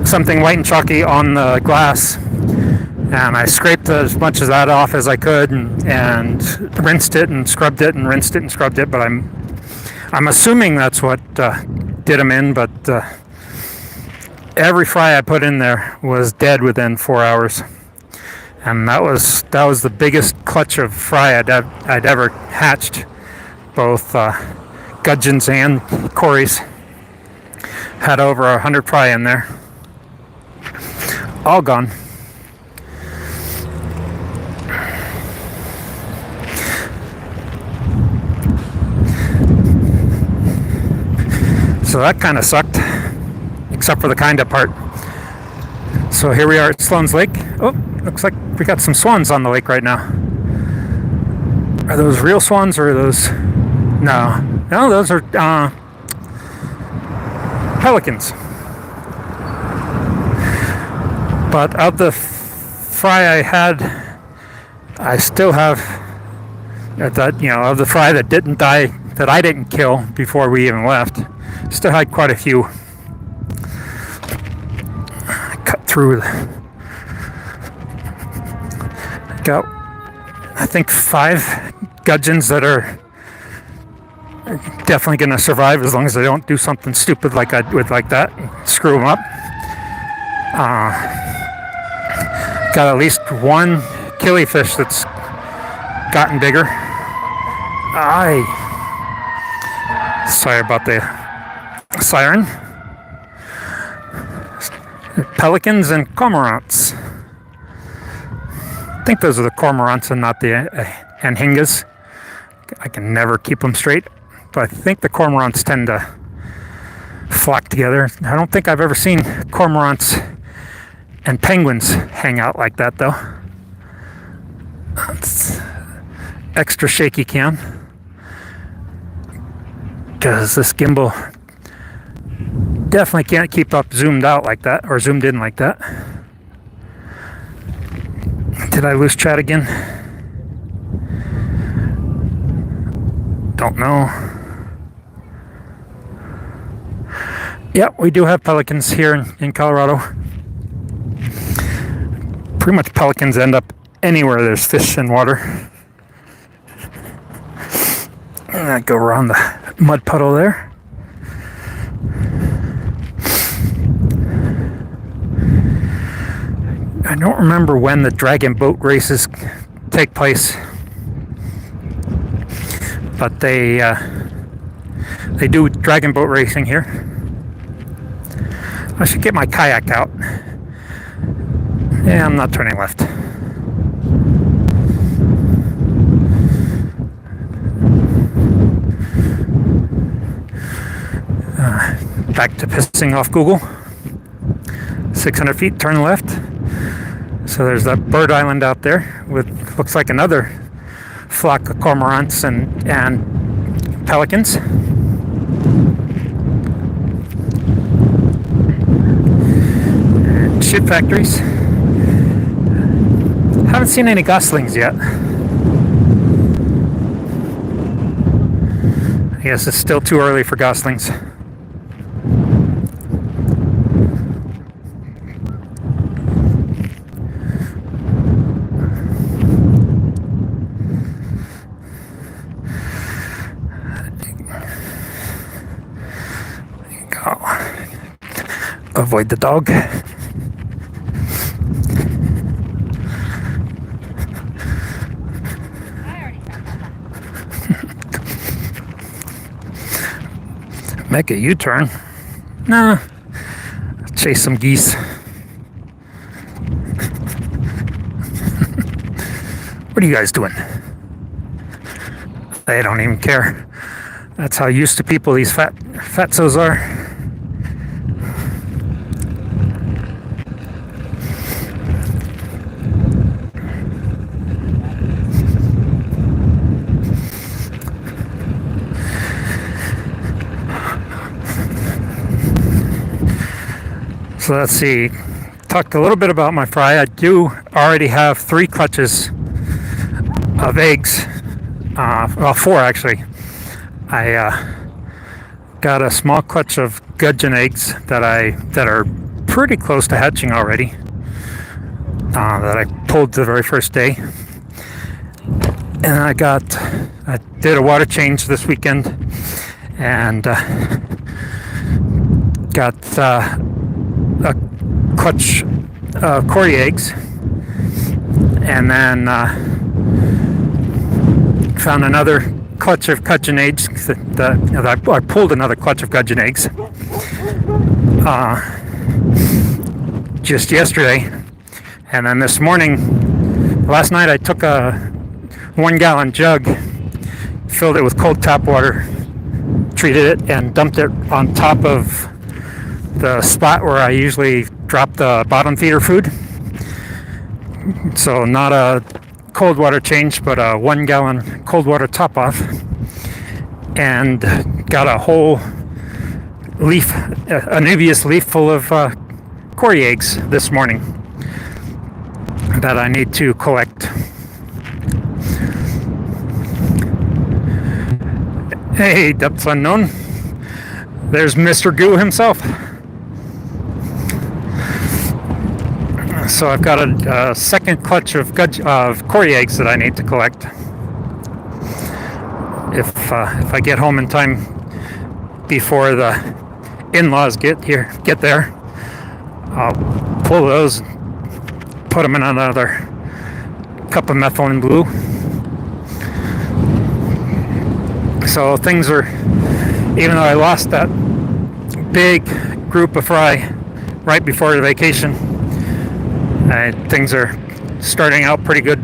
something white and chalky on the glass. And I scraped as much of that off as I could and rinsed it and scrubbed it and rinsed it and scrubbed it, but I'm assuming that's what did them in, but every fry I put in there was dead within 4 hours. And that was the biggest clutch of fry I'd ever hatched. Both gudgeons and cories had over 100 fry in there. All gone. So that kind of sucked, except for the kind of part. So here we are at Sloan's Lake. Oh, looks like we got some swans on the lake right now. Are those real swans or are those... No, those are pelicans. But of the fry I had, I still have of the fry that didn't die, that I didn't kill before we even left, still had quite a few. Cut through. Got, I think, 5 gudgeons that are definitely going to survive as long as I don't do something stupid like I would like that, screw them up. Got at least one killifish that's gotten bigger. Sorry about the siren. Pelicans and cormorants. I think those are the cormorants and not the anhingas. I can never keep them straight, but I think the cormorants tend to flock together. I don't think I've ever seen cormorants and penguins hang out like that, though. It's extra shaky cam because this gimbal definitely can't keep up zoomed out like that, or zoomed in like that. Did I lose chat again? Don't know. Yep, we do have pelicans here in Colorado. Pretty much pelicans end up anywhere there's fish and water. And I go around the mud puddle there. I don't remember when the dragon boat races take place, but they do dragon boat racing here. I should get my kayak out. Yeah, I'm not turning left. Back to pissing off Google. 600 feet, turn left. So there's that bird island out there with looks like another flock of cormorants and pelicans. And ship factories. Haven't seen any goslings yet. I guess it's still too early for goslings. Avoid the dog. Make a U-turn? Nah. Chase some geese. What are you guys doing? They don't even care. That's how used to people these fatzos are. So let's see, talked a little bit about my fry. I do already have 3 clutches of eggs, well 4 actually. I got a small clutch of gudgeon eggs that are pretty close to hatching already, that I pulled the very first day. And I did a water change this weekend and got a clutch of Cory eggs, and then found another clutch of gudgeon eggs. I pulled another clutch of gudgeon eggs just yesterday, and then this morning, last night, I took a 1-gallon jug, filled it with cold tap water, treated it, and dumped it on top of the spot where I usually drop the bottom feeder food. So not a cold water change, but a 1-gallon cold water top off, and got a whole leaf, a Nubius leaf full of Cory eggs this morning that I need to collect. Hey, depths unknown. There's Mr. Goo himself. So I've got a second clutch of Cory eggs that I need to collect. If I get home in time before the in-laws get there, I'll pull those, put them in another cup of methylene blue. So things are, even though I lost that big group of fry right before the vacation, things are starting out pretty good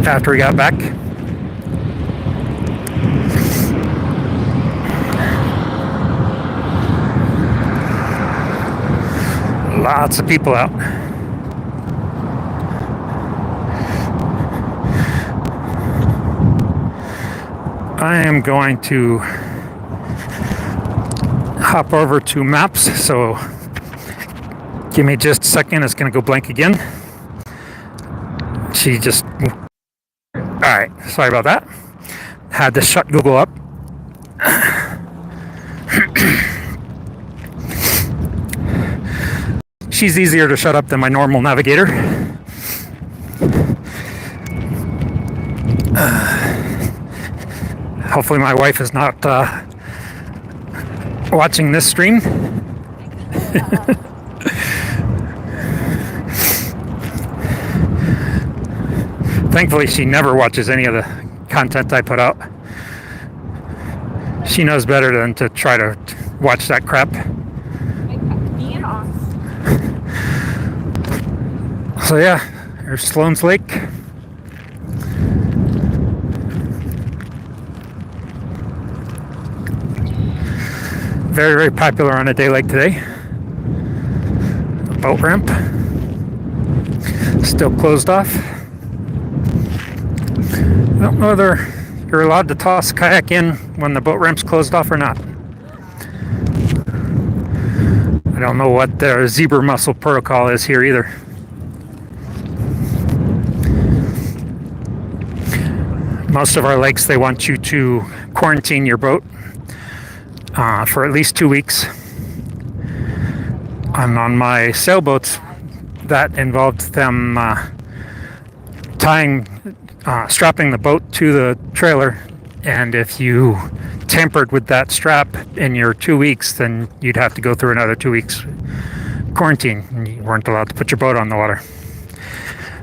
after we got back. Lots of people out. I am going to hop over to maps, so give me just a second. It's going to go blank again. Alright, sorry about that. Had to shut Google up. She's easier to shut up than my normal navigator. Hopefully my wife is not watching this stream. Thankfully, she never watches any of the content I put out. She knows better than to try to watch that crap. So yeah, there's Sloan's Lake. Very, very popular on a day like today. Boat ramp. Still closed off. I don't know whether you're allowed to toss a kayak in when the boat ramp's closed off or not. I don't know what the zebra mussel protocol is here either. Most of our lakes, they want you to quarantine your boat for at least 2 weeks. And on my sailboats, that involved them strapping the boat to the trailer, and if you tampered with that strap in your 2 weeks, then you'd have to go through another 2 weeks quarantine, and you weren't allowed to put your boat on the water.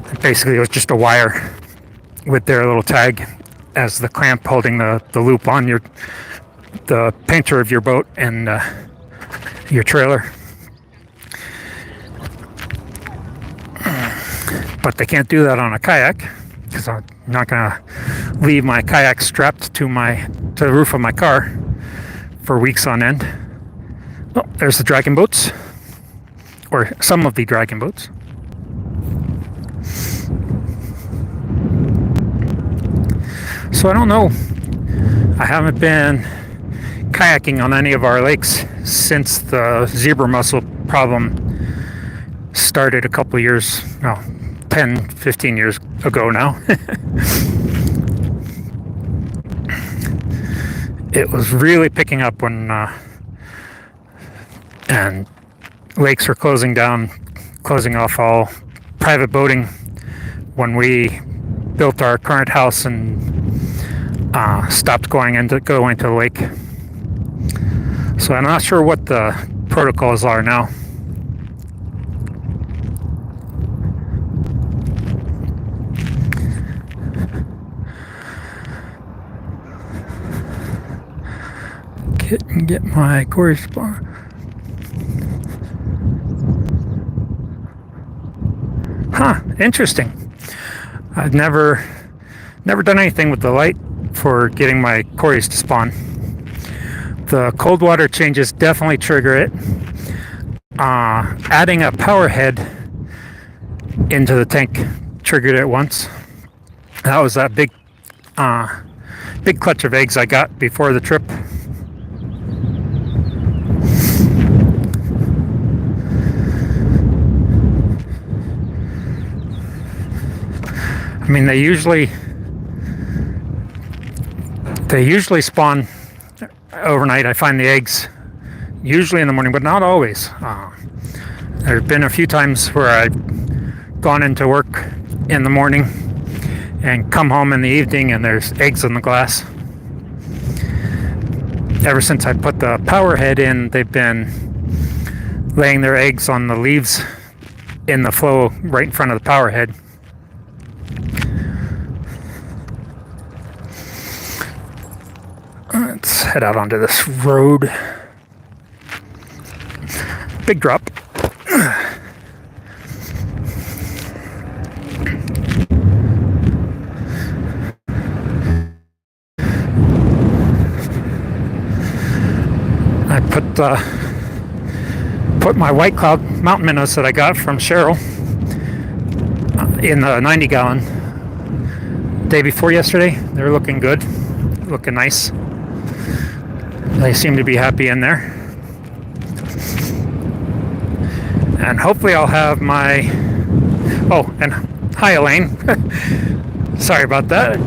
And basically, it was just a wire with their little tag as the clamp holding the loop on the painter of your boat and your trailer. But they can't do that on a kayak, because I'm not going to leave my kayak strapped to the roof of my car for weeks on end. Oh, there's the dragon boats, or some of the dragon boats. So I don't know. I haven't been kayaking on any of our lakes since the zebra mussel problem started a couple of years, 10, 15 years ago now. It was really picking up when and lakes were closing off all private boating when we built our current house and stopped going to the lake. So I'm not sure what the protocols are now. Get my Cory spar. Huh, interesting. I've never done anything with the light for getting my Corys to spawn. The cold water changes definitely trigger it. Adding a power head into the tank triggered it once. That was that big clutch of eggs I got before the trip. I mean, they usually spawn overnight. I find the eggs usually in the morning, but not always. There have been a few times where I've gone into work in the morning and come home in the evening and there's eggs in the glass. Ever since I put the power head in, they've been laying their eggs on the leaves in the flow right in front of the power head. Let's head out onto this road. Big drop. I put my White Cloud mountain minnows that I got from Cheryl in the 90 gallon day before yesterday. They're looking good, looking nice. They seem to be happy in there. And hopefully I'll have my... Oh, and hi Elaine. Sorry about that.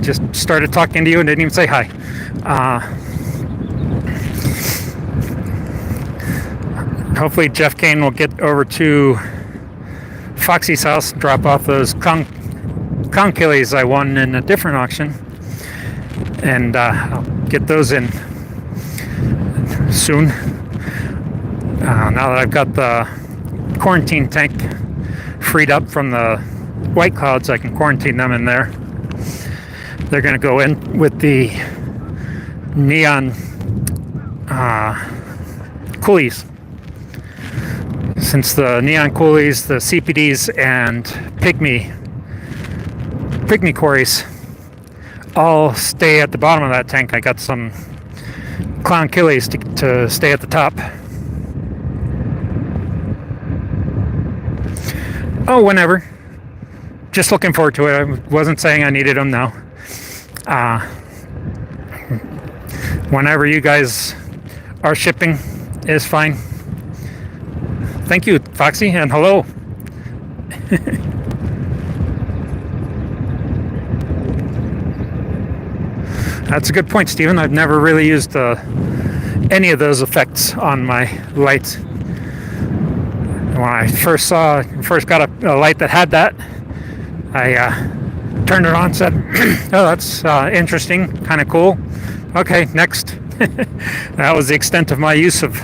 Just started talking to you and didn't even say hi. Hopefully Jeff Kane will get over to Foxy's house and drop off those conchilies I won in a different auction. And I'll get those in soon. Now that I've got the quarantine tank freed up from the White Clouds, I can quarantine them in there. They're going to go in with the neon coolies. Since the neon coolies, the CPDs, and pygmy quarries all stay at the bottom of that tank, I got some clown killies to stay at the top. Oh, whenever. Just looking forward to it. I wasn't saying I needed them now. Whenever you guys are shipping is fine. Thank you, Foxy, and hello. That's a good point, Stephen. I've never really used any of those effects on my lights. When I first got a light that had that, I turned it on, said, oh, that's interesting, kind of cool. Okay, next. That was the extent of my use of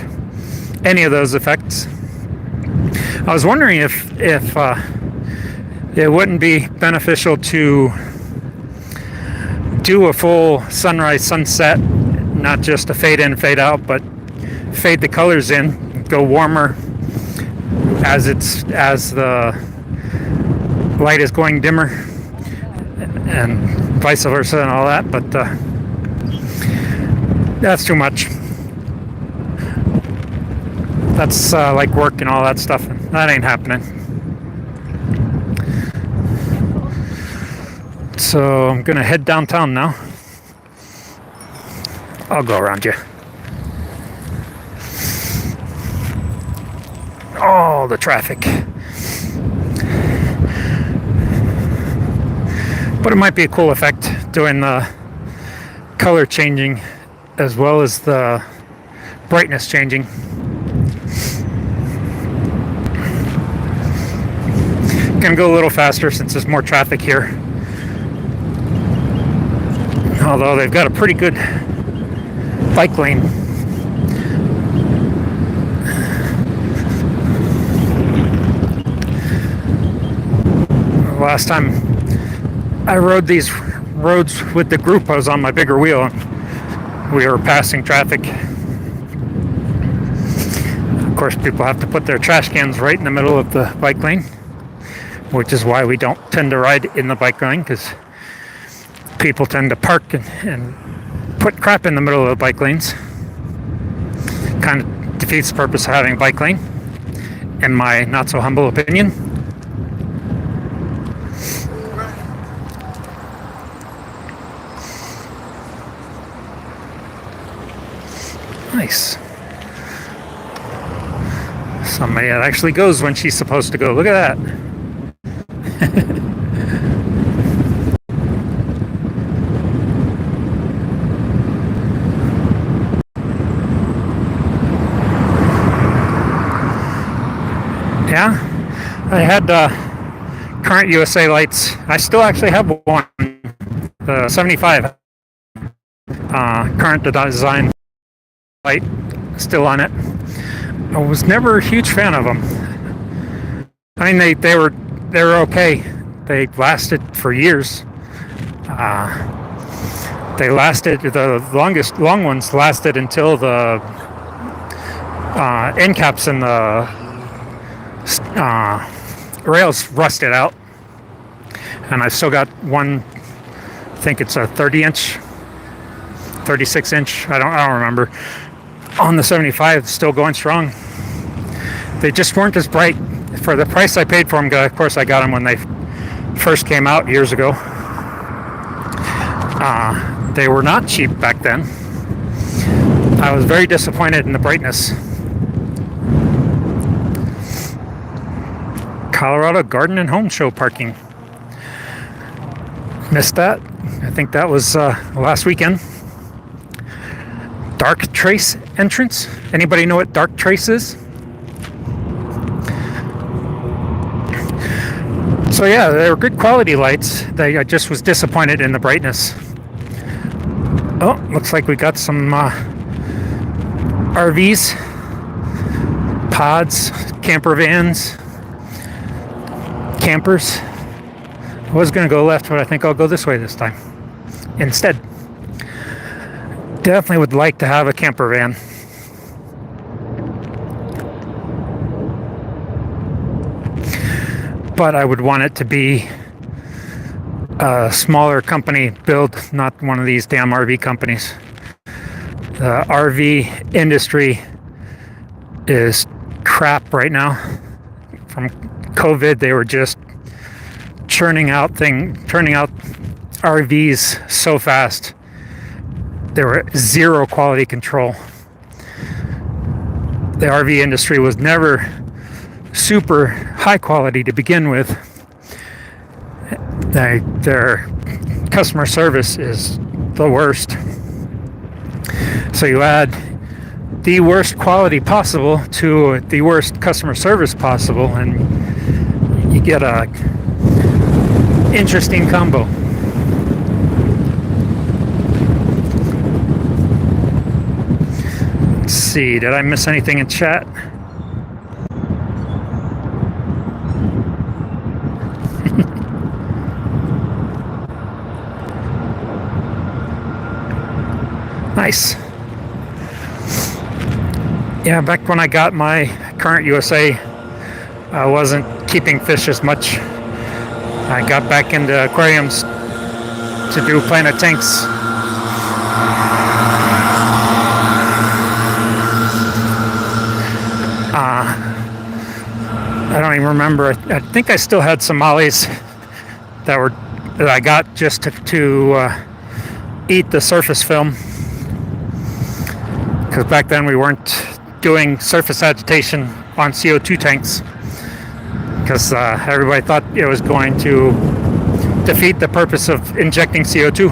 any of those effects. I was wondering if it wouldn't be beneficial to do a full sunrise sunset, not just a fade in, fade out, but fade the colors in, go warmer as the light is going dimmer, and vice versa and all that, but that's too much. That's like work and all that stuff. That ain't happening. So I'm gonna head downtown now. I'll go around you. Oh, the traffic. But it might be a cool effect doing the color changing as well as the brightness changing. Gonna go a little faster since there's more traffic here. Although they've got a pretty good bike lane. Last time I rode these roads with the group, I was on my bigger wheel and we were passing traffic. Of course, people have to put their trash cans right in the middle of the bike lane, which is why we don't tend to ride in the bike lane, because people tend to park and put crap in the middle of the bike lanes. Kind of defeats the purpose of having a bike lane, in my not so humble opinion. Nice. Somebody that actually goes when she's supposed to go. Look at that. Yeah, I had current USA lights. I still actually have one, the 75 current design light still on it. I was never a huge fan of them. I mean, they were okay. They lasted for years. They lasted, the long ones lasted until the end caps and the rails rusted out. And I still got one, I think it's a 30-inch, 36-inch, I don't remember, on the 75, still going strong. They just weren't as bright. For the price I paid for them, of course I got them when they first came out years ago. They were not cheap back then. I was very disappointed in the brightness. Colorado Garden and Home Show parking. Missed that. I think that was last weekend. Dark Trace entrance. Anybody know what Dark Trace is? So yeah, they were good quality lights. I just was disappointed in the brightness. Oh, looks like we got some RVs, pods, camper vans, campers. I was going to go left, but I think I'll go this way this time instead. Definitely would like to have a camper van. but I would want it to be a smaller company build, not one of these damn RV companies. The RV industry is crap right now. From COVID, they were just turning out RVs so fast. There were zero quality control. The RV industry was never super high quality to begin with. Their customer service is the worst. So you add the worst quality possible to the worst customer service possible, and you get a interesting combo. Let's see, did I miss anything in chat? Nice. Yeah, back when I got my current USA, I wasn't keeping fish as much. I got back into aquariums to do Planet Tanks. I don't even remember. I think I still had some mollies that I got just to eat the surface film, because back then we weren't doing surface agitation on CO2 tanks, because everybody thought it was going to defeat the purpose of injecting CO2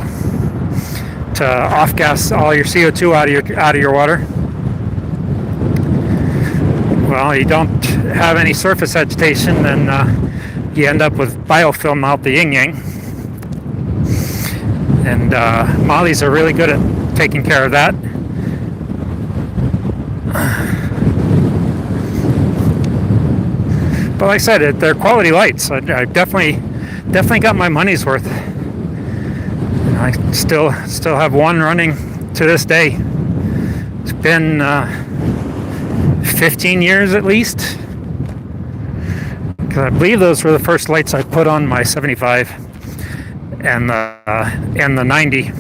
to off-gas all your CO2 out of your water. Well, you don't have any surface agitation, then you end up with biofilm out the yin-yang. And mollies are really good at taking care of that. But like I said, they're quality lights. I definitely got my money's worth. I still have one running to this day. It's been 15 years at least. Because I believe those were the first lights I put on my 75 and the 90.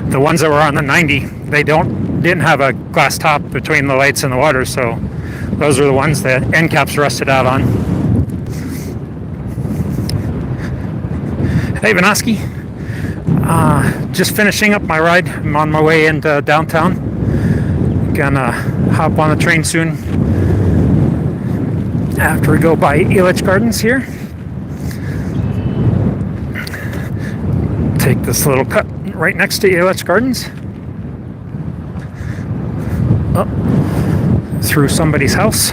The ones that were on the 90, they didn't have a glass top between the lights and the water, so those are the ones that end caps rusted out on. Hey Vanoski, just finishing up my ride. I'm on my way into downtown. Gonna hop on the train soon after we go by Elitch Gardens here. Take this little cut right next to Elitch Gardens. Up through somebody's house.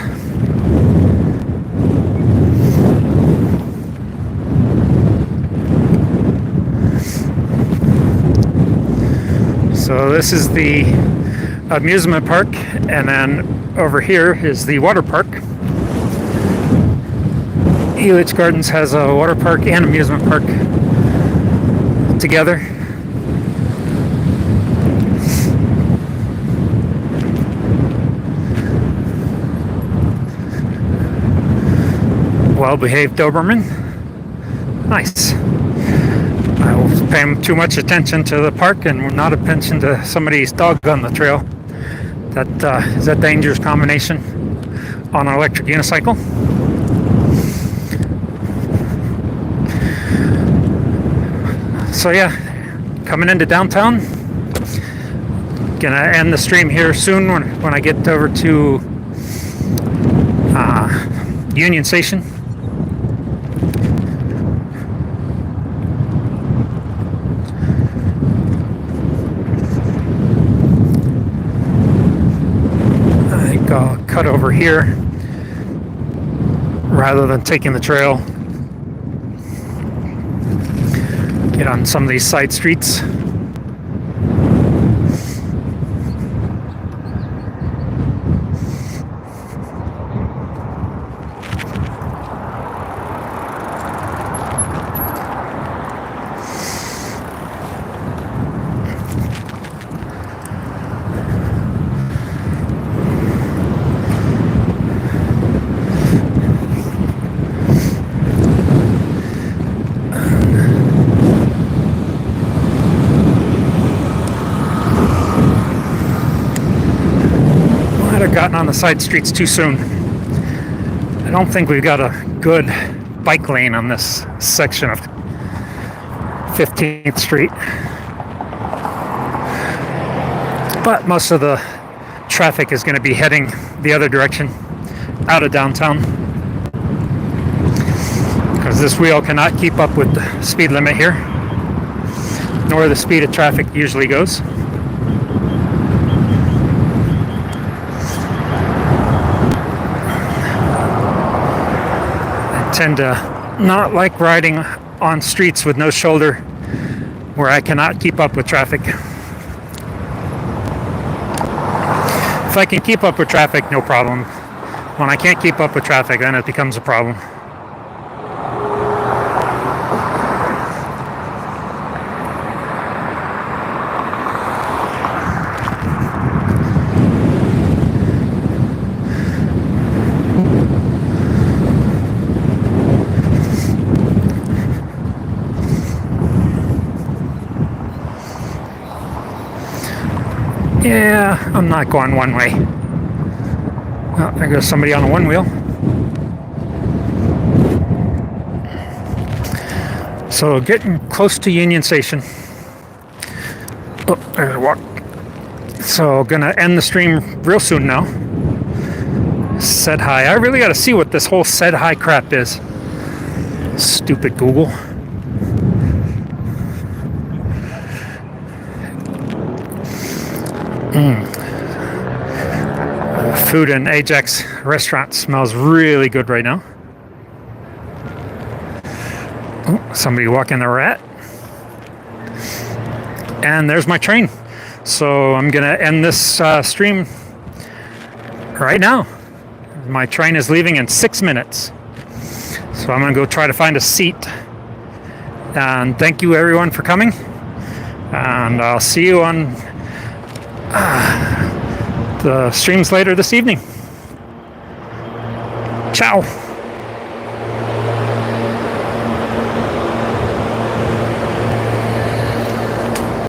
So this is the amusement park, and then over here is the water park. Elitch Gardens has a water park and amusement park together. Well-behaved Doberman. Nice. I was paying too much attention to the park and not attention to somebody's dog on the trail. That is a dangerous combination on an electric unicycle. So yeah, coming into downtown. Gonna end the stream here soon when I get over to Union Station. I think I'll cut over here rather than taking the trail. Get on some of these side streets. gotten on the side streets too soon. I don't think we've got a good bike lane on this section of 15th Street. But most of the traffic is going to be heading the other direction, out of downtown. Because this wheel cannot keep up with the speed limit here, nor the speed of traffic usually goes. I tend to not like riding on streets with no shoulder where I cannot keep up with traffic. If I can keep up with traffic, no problem. When I can't keep up with traffic, then it becomes a problem. Yeah, I'm not going one way. Oh, there goes somebody on a one wheel. So getting close to Union Station. Oh, there's a walk. So gonna end the stream real soon now. Said hi. I really gotta see what this whole said hi crap is. Stupid Google. Food in Ajax restaurant smells really good right now. Oh, somebody walking the rat. And there's my train. So I'm gonna end this stream right now. My train is leaving in 6 minutes. So I'm gonna go try to find a seat. And thank you everyone for coming. And I'll see you on the streams later this evening. Ciao.